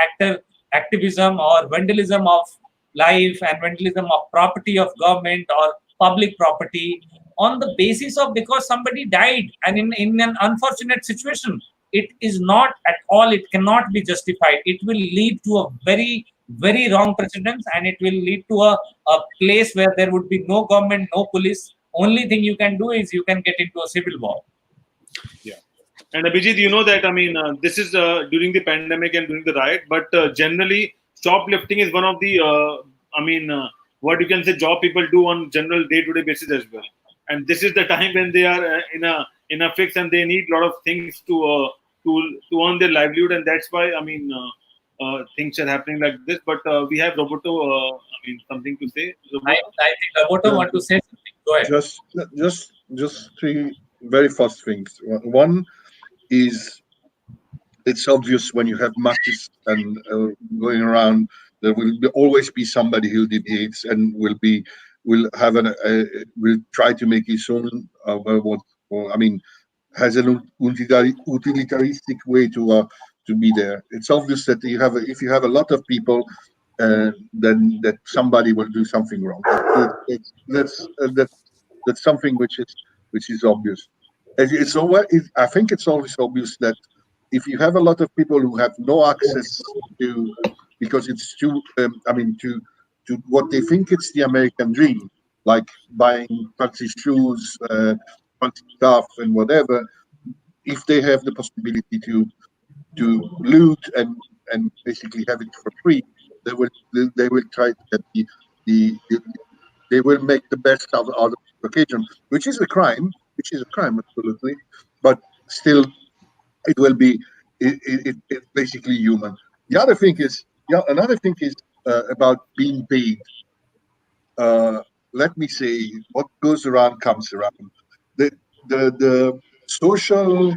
activism or vandalism of life and vandalism of property of government or public property on the basis of because somebody died and in an unfortunate situation, it is not at all, it cannot be justified. It will lead to a very, very wrong precedence and it will lead to a place where there would be no government, no police. Only thing you can do is you can get into a civil war. Yeah. And Abhijeet, you know that, I mean, this is during the pandemic and during the riot, but generally shoplifting is one of the, what you can say job people do on general day-to-day basis as well. And this is the time when they are in a fix and they need a lot of things to to earn their livelihood, and that's why things are happening like this. But we have Roberto. Something to say. I think Roberto want to say something. Go ahead. Just three very fast things. One is, it's obvious when you have matches and going around, there will always be somebody who debates and will try to make his own has an utilitaristic way to be there. It's obvious that if you have a lot of people, then that somebody will do something wrong. That's something which is obvious. I think it's always obvious that if you have a lot of people who have no access to, because it's too, to what they think it's the American dream, like buying fancy shoes, fancy stuff, and whatever. If they have the possibility to loot and basically have it for free, they will try to get the they will make the best out of the occasion, which is a crime, absolutely, but still it will be it's basically human. Another thing is about being paid. Let me say, what goes around comes around. The social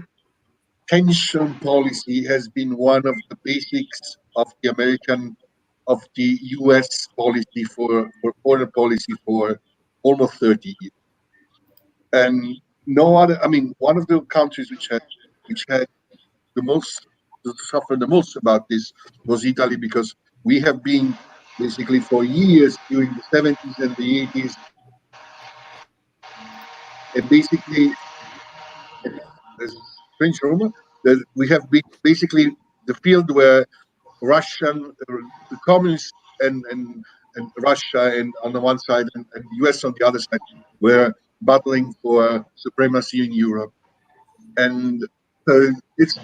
tension policy has been one of the basics of the U.S. policy for foreign policy for almost 30 years. And no other, one of the countries which had the most suffered the most about this was Italy, because we have been basically for years during the 70s and the 80s, and basically, there's a strange rumor that we have been basically the field where the communists and Russia and on the one side and the US on the other side were battling for supremacy in Europe. And it's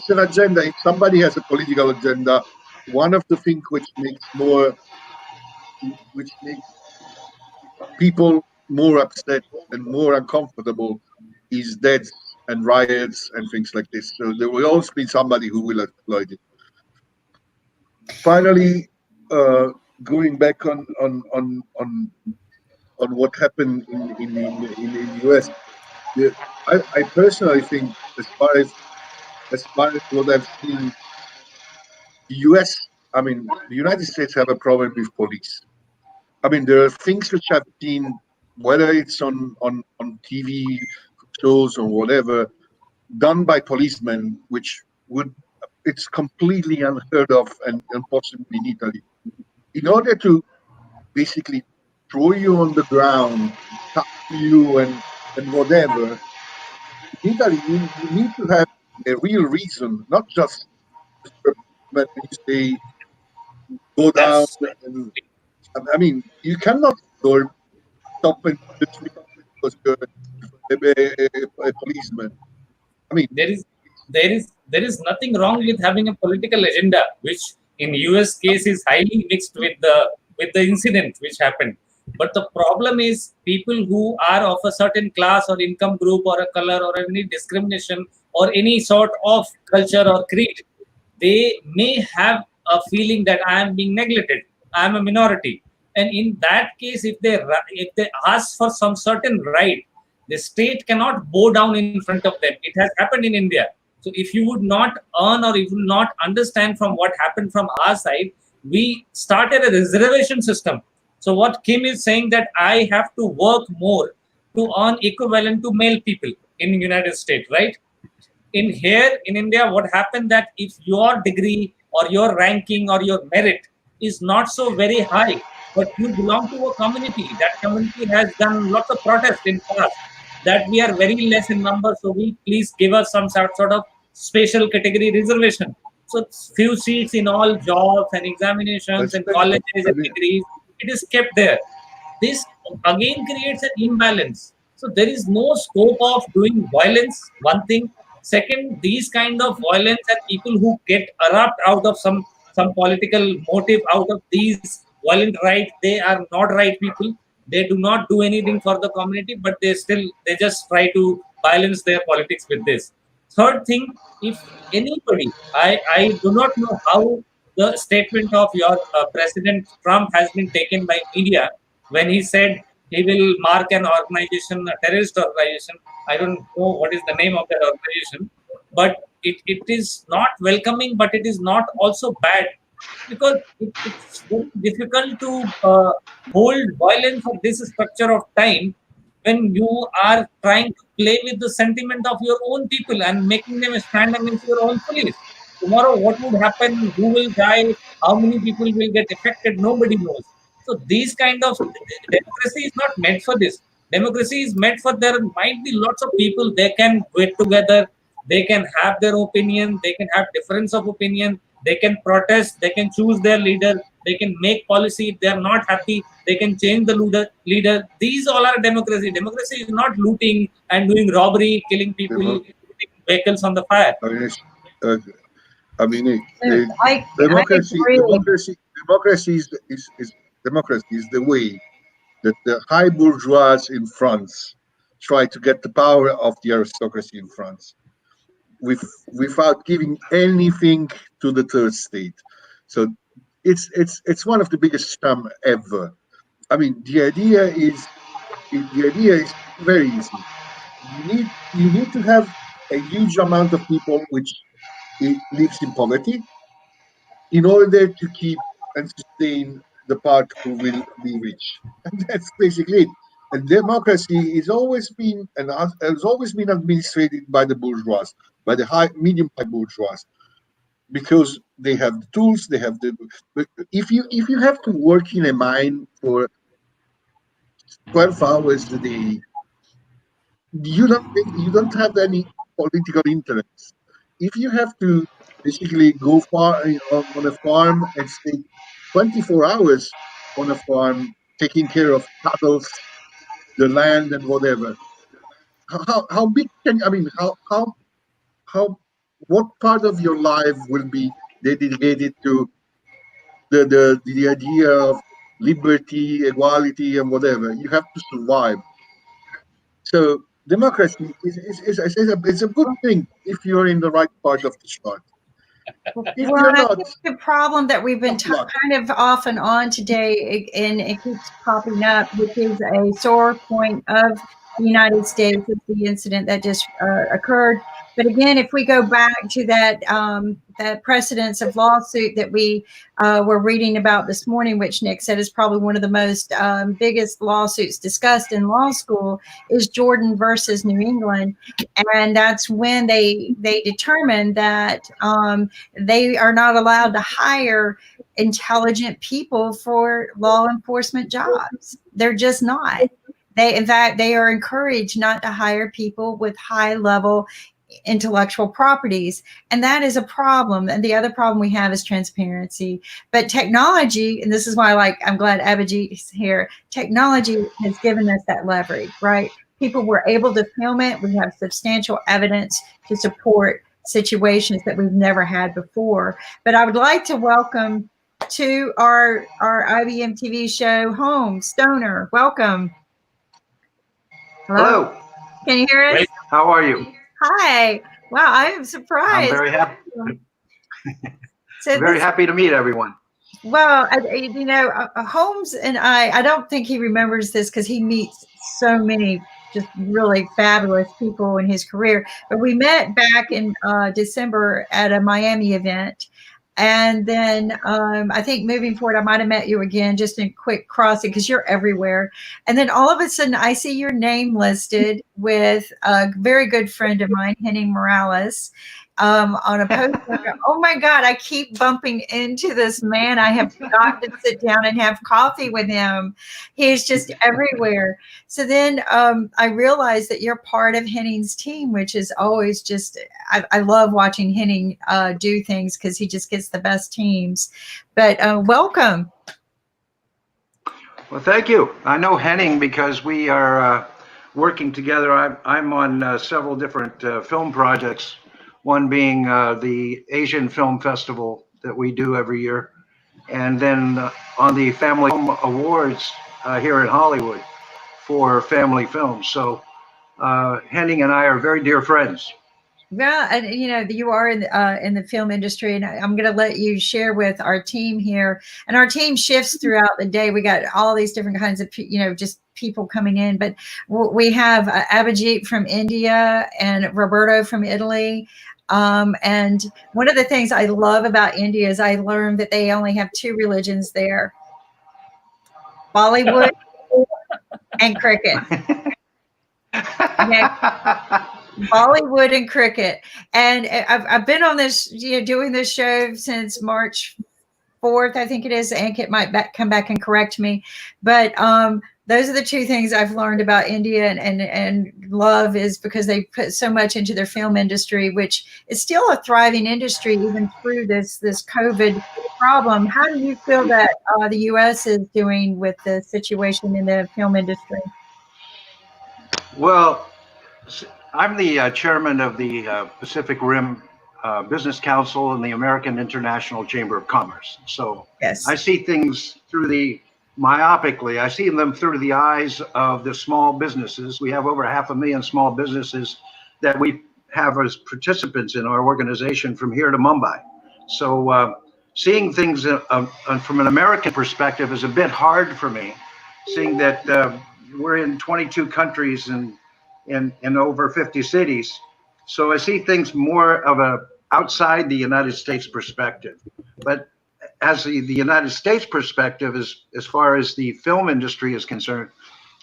an agenda. If somebody has a political agenda, one of the things which makes people more upset and more uncomfortable is deaths and riots and things like this. So there will always be somebody who will exploit it. Finally, going back on what happened in the US, I personally think, as far as what I've seen, the US, the United States have a problem with police. There are things which I've seen, whether it's on TV shows or whatever, done by policemen, which it's completely unheard of and impossible in Italy. In order to basically throw you on the ground, tap you and whatever, in Italy you need to have a real reason, not just when you say go down. And you cannot go stop and the street because you're a policeman. There is nothing wrong with having a political agenda, which in US case is highly mixed with the incident which happened. But the problem is people who are of a certain class or income group or a color or any discrimination or any sort of culture or creed, they may have a feeling that I am being neglected, I am a minority. And in that case, if they ask for some certain right, the state cannot bow down in front of them. It has happened in India. So if you would not earn or if you would not understand from what happened from our side, we started a reservation system. So what Kim is saying, that I have to work more to earn equivalent to male people in the United States, right? In here in India, what happened that if your degree or your ranking or your merit is not so very high, but you belong to a community, that community has done lots of protests in past, that we are very less in number, so we please give us some sort of special category reservation. So few seats in all jobs and examinations and colleges and degrees, it is kept there. This again creates an imbalance. So there is no scope of doing violence, one thing. Second, these kind of violence and people who get erupt out of some political motive out of these violent right, they are not right people. They do not do anything for the community, but they just try to balance their politics with this. third thing, if anybody, I do not know how the statement of your President Trump has been taken by media when he said he will mark an organization, a terrorist organization. I don't know what is the name of that organization, but it is not welcoming, but it is not also bad, because it's very difficult to hold violence of this structure of time when you are trying to play with the sentiment of your own people and making them stand against your own police. Tomorrow, what would happen? Who will die? How many people will get affected? Nobody knows. So these kind of democracy is not meant for this. Democracy is meant for there might be lots of people, they can get together, they can have their opinion, they can have difference of opinion, they can protest, they can choose their leader, they can make policy. If they are not happy, they can change the leader. These all are democracy. Democracy is not looting and doing robbery, killing people, Demo- putting vehicles on the fire. I mean, I democracy, agree. democracy is the way that the high bourgeois in France try to get the power of the aristocracy in France, without giving anything to the third state. So it's one of the biggest scam ever. I mean, the idea is very easy. You need to have a huge amount of people which lives in poverty in order to keep and sustain the part who will be rich. And that's basically it. And democracy has always been administrated by the bourgeois, by the medium high bourgeois, because they have the tools, they have the. But if you have to work in a mine for 12 hours a day, you don't have any political interest. If you have to basically go far on a farm and stay 24 hours on a farm taking care of cattle, the land, and whatever, how big can I mean how what part of your life will be dedicated to the idea of liberty, equality, and whatever? You have to survive. So democracy is a good thing if you're in the right part of the chart. If Well, you're I not, think the problem that we've been tough luck. kind of off and on today, and it keeps popping up, which is a sore point of the United States, is the incident that just occurred. But again, if we go back to that precedence of lawsuit that we were reading about this morning, which Nick said is probably one of the most biggest lawsuits discussed in law school, is Jordan versus New England, and that's when they determined that they are not allowed to hire intelligent people for law enforcement jobs. They're just not. In fact, they are encouraged not to hire people with high level intellectual properties, and that is a problem. And the other problem we have is transparency. But technology, and this is why I'm glad Abhijeet is here, technology has given us that leverage, right? People were able to film it. We have substantial evidence to support situations that we've never had before. But I would like to welcome to our IBM TV show, Home Stoner. Welcome. Hello. Can you hear us? Right. How are you? Hi. Wow, I am surprised. I'm very happy. So Very happy to meet everyone. Well, Holmes and I don't think he remembers this because he meets so many just really fabulous people in his career. But we met back in December at a Miami event. And then I think moving forward, I might have met you again just in quick crossing because you're everywhere. And then all of a sudden, I see your name listed with a very good friend of mine, Henning Morales, on a post. Oh my God, I keep bumping into this man. I have got to sit down and have coffee with him. He's just everywhere. So then I realized that you're part of Henning's team, which is always just, I love watching Henning do things because he just gets the best teams. But welcome. Well, thank you. I know Henning because we are working together. I'm on several different film projects, one being the Asian Film Festival that we do every year, and then on the Family Film Awards here in Hollywood for family films. So Henning and I are very dear friends. Well, and you are in the film industry, and I'm going to let you share with our team here. And our team shifts throughout the day. We got all these different kinds of just people coming in, but we have Abhijeet from India and Roberto from Italy. And one of the things I love about India is I learned that they only have two religions there: Bollywood and cricket. Okay. Bollywood and cricket. And I've been on this, doing this show since March 4th, I think it is. Ankit might come back and correct me. But those are the two things I've learned about India and love, is because they put so much into their film industry, which is still a thriving industry even through this COVID problem. How do you feel that the U.S. is doing with the situation in the film industry? Well, I'm the chairman of the Pacific Rim Business Council and the American International Chamber of Commerce. So yes, I see things myopically. I see them through the eyes of the small businesses. We have over 500,000 small businesses that we have as participants in our organization from here to Mumbai. So seeing things from an American perspective is a bit hard for me, seeing that we're in 22 countries and in over 50 cities. So I see things more of a outside the United States perspective. But as the United States perspective, as far as the film industry is concerned,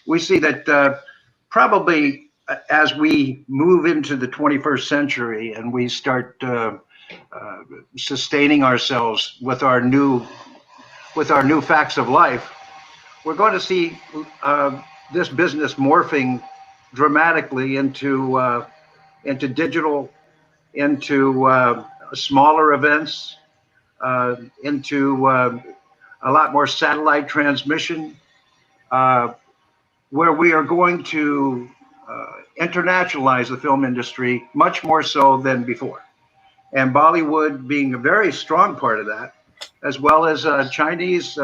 we see that probably as we move into the 21st century and we start sustaining ourselves with our new facts of life, we're going to see this business morphing dramatically into digital, into smaller events, into a lot more satellite transmission, where we are going to internationalize the film industry much more so than before. And Bollywood being a very strong part of that, as well as Chinese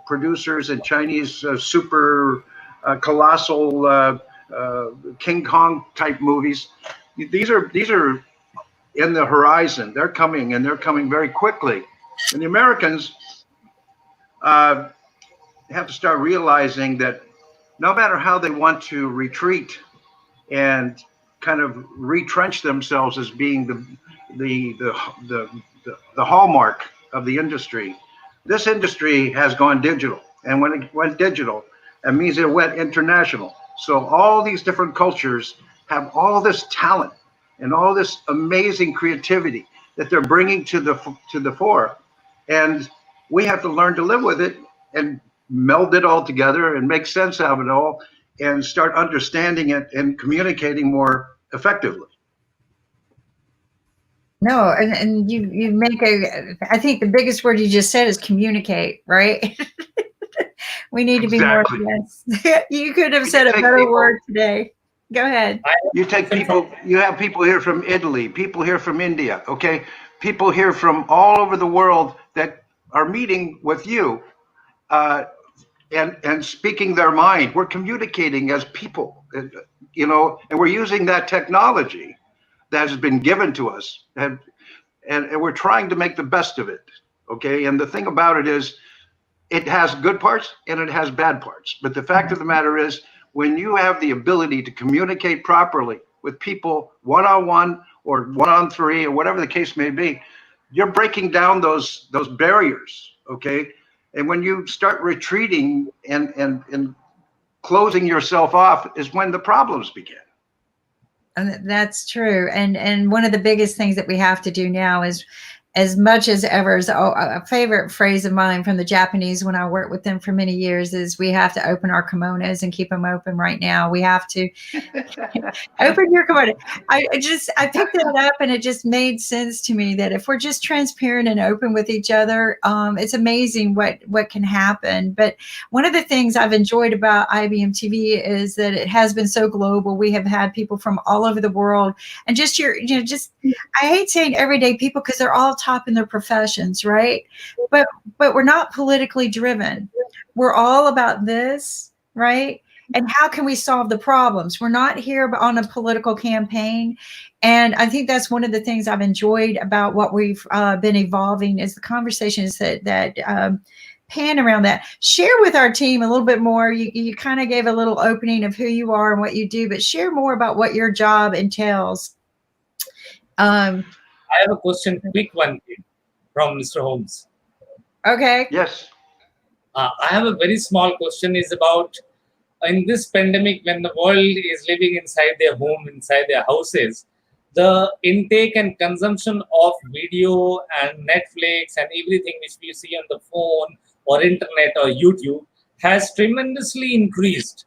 producers and Chinese super colossal King Kong type movies. These are in the horizon. They're coming, and they're coming very quickly. And the Americans have to start realizing that no matter how they want to retreat and kind of retrench themselves as being the hallmark of the industry, this industry has gone digital. And when it went digital, it means it went international. So all these different cultures have all this talent and all this amazing creativity that they're bringing to the fore. And we have to learn to live with it and meld it all together and make sense of it all and start understanding it and communicating more effectively. No, and you make I think the biggest word you just said is communicate, right? We need to be more, yes. You could have said a better word today. Go ahead. You have people here from Italy, people here from India, okay? People here from all over the world that are meeting with you and speaking their mind. We're communicating as people, and we're using that technology that has been given to us, and we're trying to make the best of it, okay? And the thing about it is, it has good parts and it has bad parts. But the fact of the matter is, when you have the ability to communicate properly with people one-on-one or one-on-three or whatever the case may be, you're breaking down those barriers, okay? And when you start retreating and closing yourself off is when the problems begin. And that's true. And one of the biggest things that we have to do now is, as much as ever, is a favorite phrase of mine from the Japanese when I worked with them for many years, is we have to open our kimonos and keep them open right now. We have to open your kimono. I picked that up, and it just made sense to me that if we're just transparent and open with each other, it's amazing what can happen. But one of the things I've enjoyed about IBM TV is that it has been so global. We have had people from all over the world, and just I hate saying everyday people because they're all top in their professions, right? But we're not politically driven. We're all about this, right? and how can we solve the problems? We're not here on a political campaign. And I think that's one of the things I've enjoyed about what we've been evolving is the conversations that pan around that. Share with our team a little bit more. You kind of gave a little opening of who you are and what you do, but share more about what your job entails. I have a question, quick one from Mr. Holmes. Okay. Yes. I have a very small question is about in this pandemic, when the world is living inside their home, inside their houses, the intake and consumption of video and Netflix and everything which we see on the phone or internet or YouTube has tremendously increased.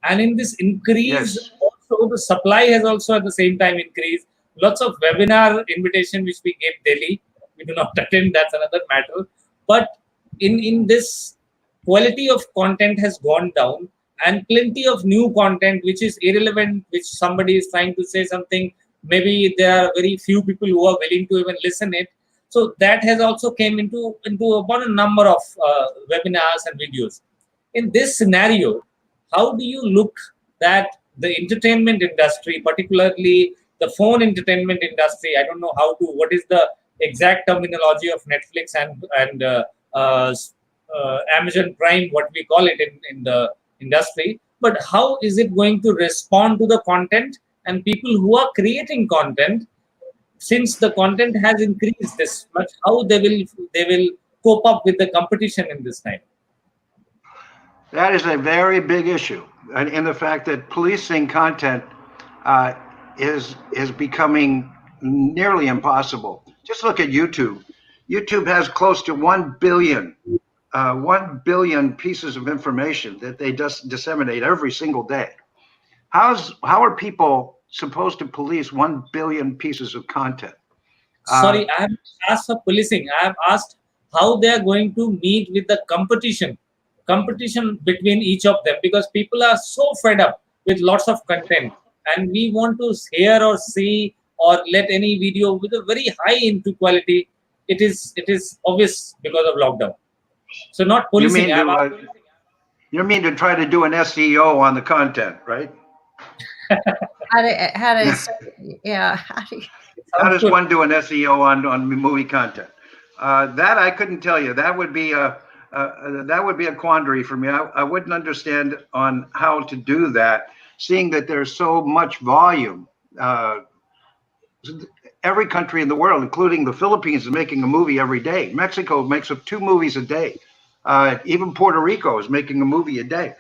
And in this increase, Yes. also the supply has also at the same time increased. Lots of webinar invitation which we give daily. We do not attend, that's another matter. But in this, quality of content has gone down, and plenty of new content which is irrelevant, which somebody is trying to say something, maybe there are very few people who are willing to even listen it. So that has also came into about a number of webinars and videos. In this scenario, how do you look that the entertainment industry, particularly the phone entertainment industry, I don't know what is the exact terminology of Netflix and Amazon Prime, what we call it in the industry, but how is it going to respond to the content and people who are creating content, since the content has increased this much, how they will cope up with the competition in this time? That is a very big issue, and in the fact that policing content is becoming nearly impossible. Just look at YouTube. YouTube has close to 1 billion pieces of information that they just disseminate every single day. How are people supposed to police 1 billion pieces of content? Sorry, I haven't asked for policing. I have asked how they are going to meet with the competition between each of them, because people are so fed up with lots of content, and we want to hear or see or let any video with a very high input quality. It is obvious because of lockdown. So not policing. You mean to try to do an SEO on the content, right? How does one do an SEO on movie content? That I couldn't tell you. That would be a quandary for me. I wouldn't understand on how to do that, seeing that there's so much volume. Every country in the world, including the Philippines, is making a movie every day. Mexico makes 2 movies a day. Even Puerto Rico is making a movie a day.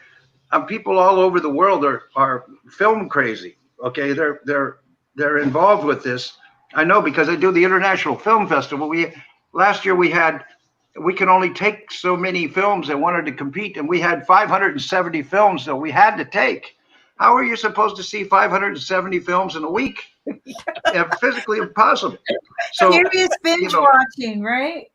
People all over the world are film crazy. Okay, they're involved with this. I know, because I do the International Film Festival. Last year we could only take so many films that wanted to compete, and we had 570 films that we had to take. How are you supposed to see 570 films in a week? Physically impossible. So serious binge watching, right?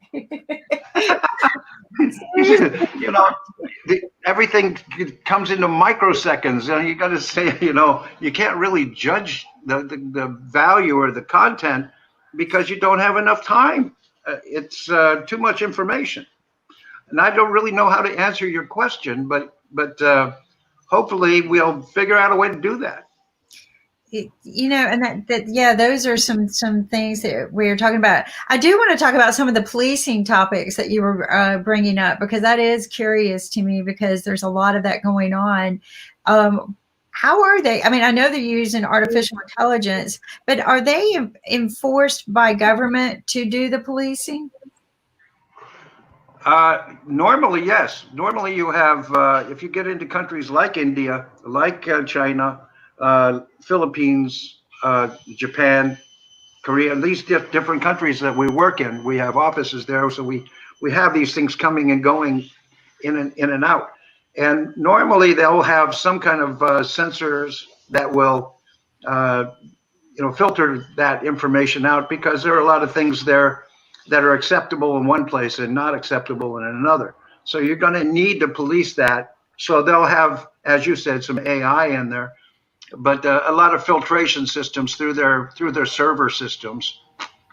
Everything comes into microseconds, and you got to say, you can't really judge the value or the content because you don't have enough time. It's too much information, and I don't really know how to answer your question, but hopefully we'll figure out a way to do that. And those are some things that we're talking about. I do want to talk about some of the policing topics that you were bringing up, because that is curious to me, because there's a lot of that going on. How are they? I mean, I know they're using artificial intelligence, but are they enforced by government to do the policing? Normally, yes. Normally you have, if you get into countries like India, like China, Philippines, Japan, Korea, these different countries that we work in, we have offices there, so we have these things coming and going in and out. And normally they'll have some kind of sensors that will filter that information out, because there are a lot of things there that are acceptable in one place and not acceptable in another. So you're going to need to police that. So they'll have, as you said, some AI in there, but a lot of filtration systems through their server systems,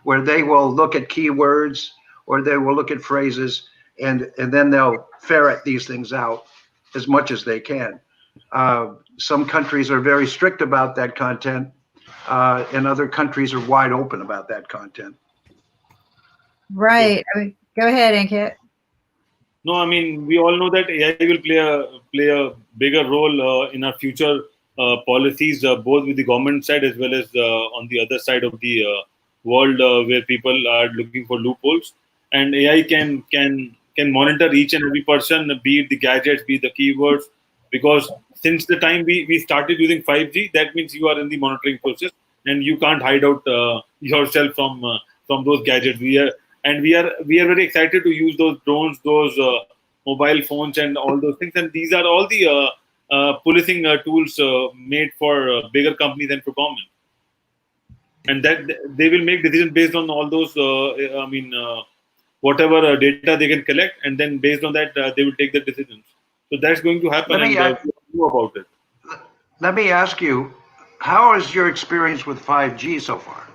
where they will look at keywords or they will look at phrases, and then they'll ferret these things out as much as they can. Some countries are very strict about that content, and other countries are wide open about that content. Right. I mean, go ahead, Ankit. No, I mean, we all know that AI will play a bigger role in our future policies, both with the government side as well as on the other side of the world, where people are looking for loopholes. And AI can monitor each and every person, be it the gadgets, be it the keywords, because since the time we started using 5G, that means you are in the monitoring process, and you can't hide out yourself from those gadgets. We are very excited to use those drones, those mobile phones, and all those things. And these are all the policing tools made for bigger companies and for government. And that they will make decisions based on all those. Whatever data they can collect, and then based on that, they will take the decisions. So that's going to happen, and we know about it. Let me ask you, how is your experience with 5G so far?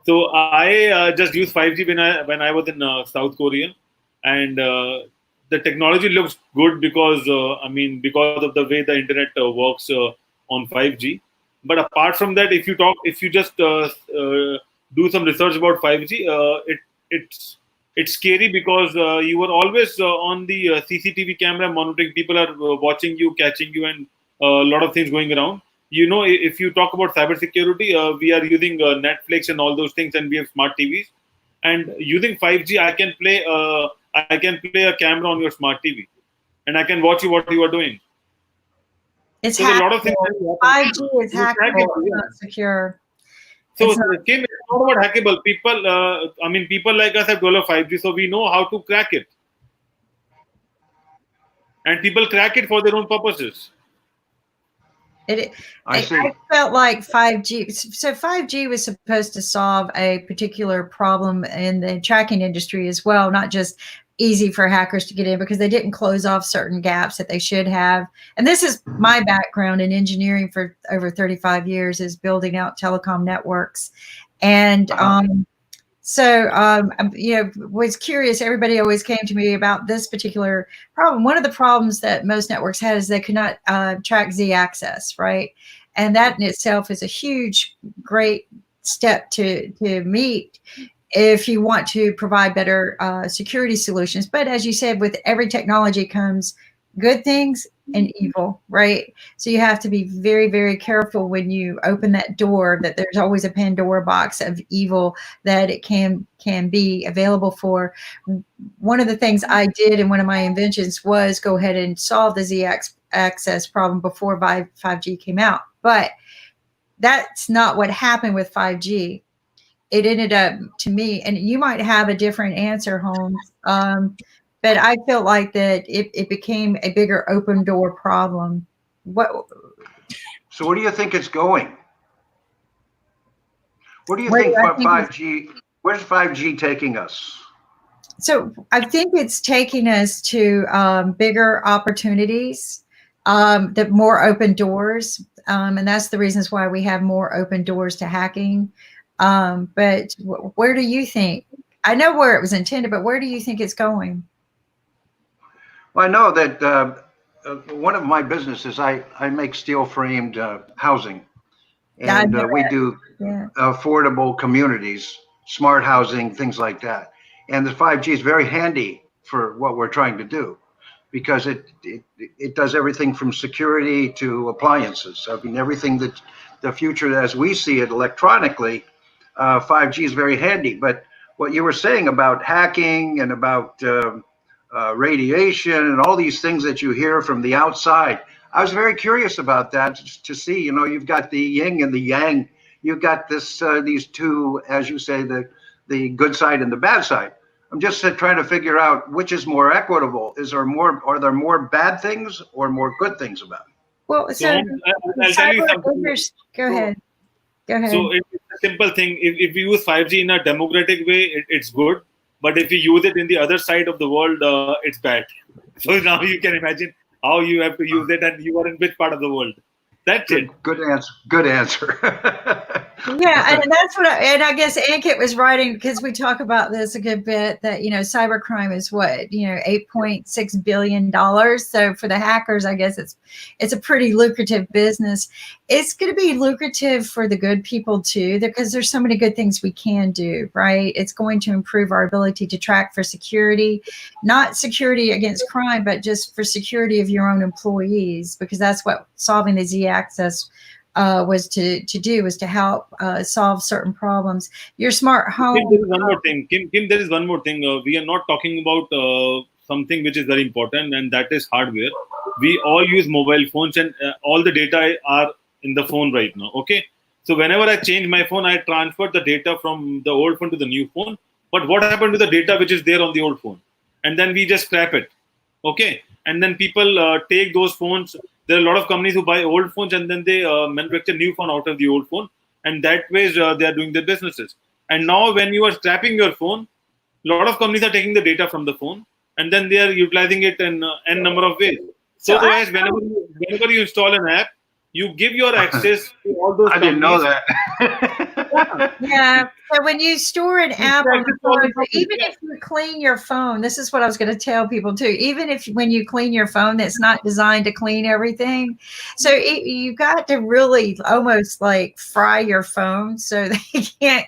So I just used 5G when I was in South Korea, and the technology looks good because because of the way the internet works on 5G. But apart from that, if you just do some research about 5G, it's scary because you were always on the CCTV camera monitoring. People are watching you, catching you, and a lot of things going around. If you talk about cybersecurity, we are using Netflix and all those things, and we have smart TVs. And using 5G, I can play a camera on your smart TV, and I can watch what you are doing. It's so a lot of things. 5G is hackable, it's not secure. So Kim, it's not about hackable. People like us have developed 5G, so we know how to crack it, and people crack it for their own purposes. I felt like 5G. So 5G was supposed to solve a particular problem in the tracking industry as well, not just easy for hackers to get in, because they didn't close off certain gaps that they should have. And this is my background in engineering for over 35 years, is building out telecom networks. And was curious. Everybody always came to me about this particular problem. One of the problems that most networks had is they could not track Z-axis, right? And that in itself is a huge, great step to meet if you want to provide better security solutions. But as you said, with every technology comes good things and evil, right? So you have to be very, very careful when you open that door, that there's always a Pandora box of evil that it can be available for. One of the things I did in one of my inventions was go ahead and solve the Z-axis problem before 5G came out. But that's not what happened with 5G. It ended up, to me, and you might have a different answer, Holmes, but I felt like that it became a bigger open door problem. So where do you think it's going? Where do you think 5G, where's 5G taking us? So I think it's taking us to bigger opportunities, the more open doors. And that's the reasons why we have more open doors to hacking. But where do you think? I know where it was intended, but where do you think it's going? Well, I know that one of my businesses, I make steel framed housing, and we do affordable communities, smart housing, things like that. And the 5G is very handy for what we're trying to do, because it does everything from security to appliances. I mean, everything that the future as we see it electronically, 5G is very handy. But what you were saying about hacking and about radiation and all these things that you hear from the outside, I was very curious about that, to see, you've got the yin and the yang. You've got these two, as you say, the good side and the bad side. I'm just trying to figure out which is more equitable. Are there more bad things or more good things about it? Well, so I'll tell you something. Go ahead. So it's a simple thing. If you use 5G in a democratic way, it's good. But if you use it in the other side of the world, it's bad. So now you can imagine how you have to use it, and you are in which part of the world. That's it. Good answer. Good answer. Yeah, and that's what I guess Ankit was writing, because we talk about this a good bit, that, cybercrime is what, $8.6 billion. So for the hackers, I guess it's a pretty lucrative business. It's going to be lucrative for the good people too, because there's so many good things we can do, right? It's going to improve our ability to track for security, not security against crime, but just for security of your own employees, because that's what solving the Z-Access was to help solve certain problems. Your smart home. Kim, there is one more thing. Kim, there is one more thing. We are not talking about something which is very important, and that is hardware. We all use mobile phones, and all the data are in the phone right now. Okay, so whenever I change my phone, I transfer the data from the old phone to the new phone. But what happened to the data which is there on the old phone? And then we just scrap it. Okay, and then people take those phones. There are a lot of companies who buy old phones and then they manufacture new phone out of the old phone, and that way they are doing their businesses. And now when you are scrapping your phone, a lot of companies are taking the data from the phone and then they are utilizing it in n number of ways. So as whenever you install an app, you give your access to all those I companies. didn't know that. Yeah. So when you store an app on the phone, even if you clean your phone, this is what I was going to tell people too. Even if when you clean your phone, that's not designed to clean everything. So you got to really almost like fry your phone so they can't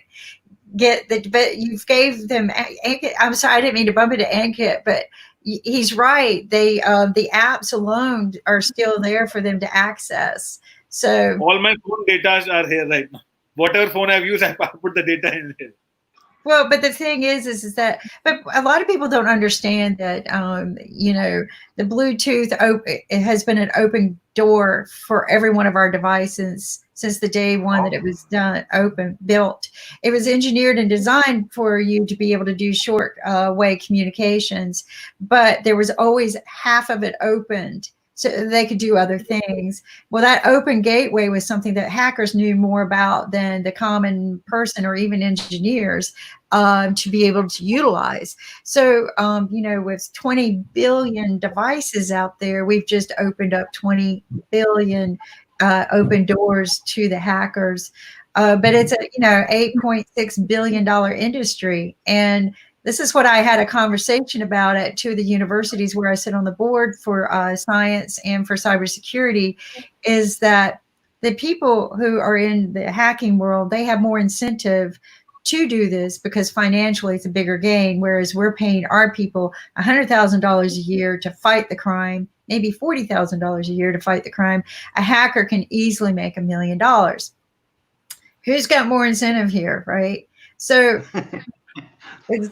get the. But you've gave them. I'm sorry, I didn't mean to bump into Ankit, but he's right. They the apps alone are still there for them to access. So all my phone data are here right now. Whatever phone I've used, I put the data in here. Well, but the thing is that, but a lot of people don't understand that, the Bluetooth it has been an open door for every one of our devices since the day one that it was built. It was engineered and designed for you to be able to do short way communications, but there was always half of it opened, so they could do other things. Well, that open gateway was something that hackers knew more about than the common person or even engineers to be able to utilize. So, with 20 billion devices out there, we've just opened up 20 billion open doors to the hackers. But it's a, $8.6 billion industry. And this is what I had a conversation about at two of the universities where I sit on the board for science and for cybersecurity, is that the people who are in the hacking world, they have more incentive to do this because financially it's a bigger gain, whereas we're paying our people $100,000 a year to fight the crime, maybe $40,000 a year to fight the crime. A hacker can easily make $1 million. Who's got more incentive here, right? So it's,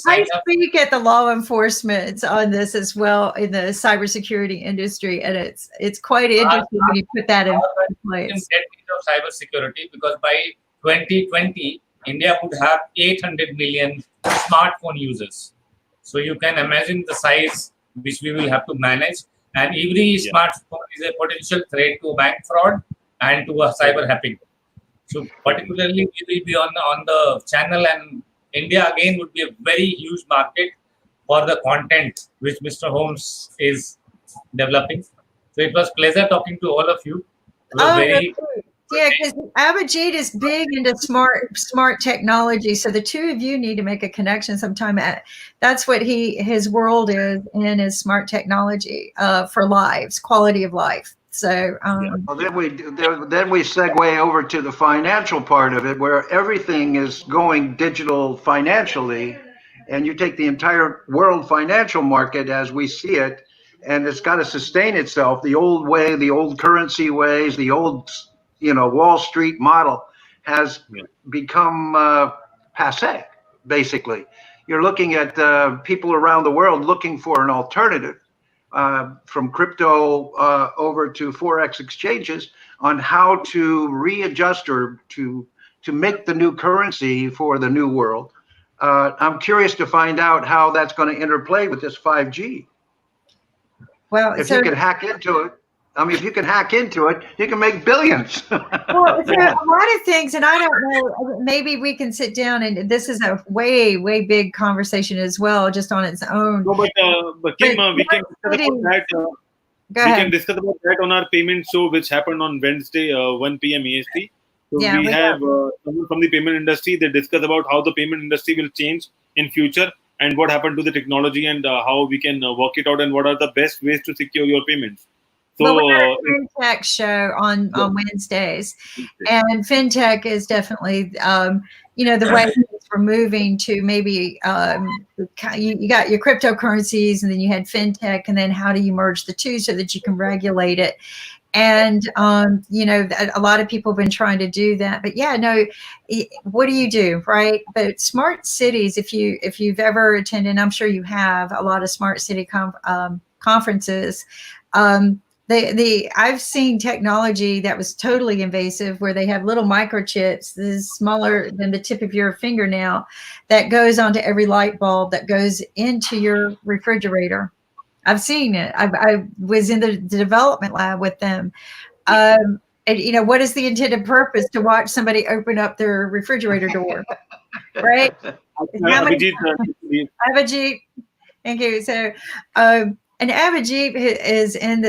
I speak at the law enforcement on this as well in the cybersecurity industry, and it's quite interesting when you put that in place. Of cybersecurity, because by 2020, India would have 800 million smartphone users. So you can imagine the size which we will have to manage, and every smartphone is a potential threat to bank fraud and to a cyber hacking. So particularly we will be on the channel, and India again would be a very huge market for the content which Mr. Holmes is developing. So it was pleasure talking to all of you. Yeah, because Abhijeet is big into smart technology. So the two of you need to make a connection sometime. That's what his world is smart technology for lives, quality of life. So well, then we segue over to the financial part of it, where everything is going digital financially, and you take the entire world financial market as we see it, and it's got to sustain itself. The old way, the old currency ways, the old Wall Street model has become passé. Basically, you're looking at people around the world looking for an alternative. From crypto over to Forex exchanges on how to readjust or to make the new currency for the new world. I'm curious to find out how that's going to interplay with this 5G. Well, if you can hack into it, if you can hack into it, you can make billions. Well, so a lot of things, and I don't know, maybe we can sit down, and this is a way, way big conversation as well, just on its own. No, but Kim, we can talk about that. Go we ahead. can discuss about that on our payment show, which happened on Wednesday, 1 p.m. EST. So Yeah, we we have someone from the payment industry. They discuss about how the payment industry will change in future and what happened to the technology and how we can work it out and what are the best ways to secure your payments. So Well, we have a fintech show on Wednesdays, and fintech is definitely, the way we're moving to maybe you got your cryptocurrencies, and then you had fintech, and then how do you merge the two so that you can regulate it? And a lot of people have been trying to do that, but what do you do, right? But smart cities, if you've ever attended, I'm sure you have, a lot of smart city conferences. I've seen technology that was totally invasive, where they have little microchips, this is smaller than the tip of your fingernail, that goes onto every light bulb that goes into your refrigerator. I've seen it. I was in the development lab with them. And what is the intended purpose? To watch somebody open up their refrigerator door, right? Abhijeet, Abhijeet, thank you. So, and Abhijeet is in the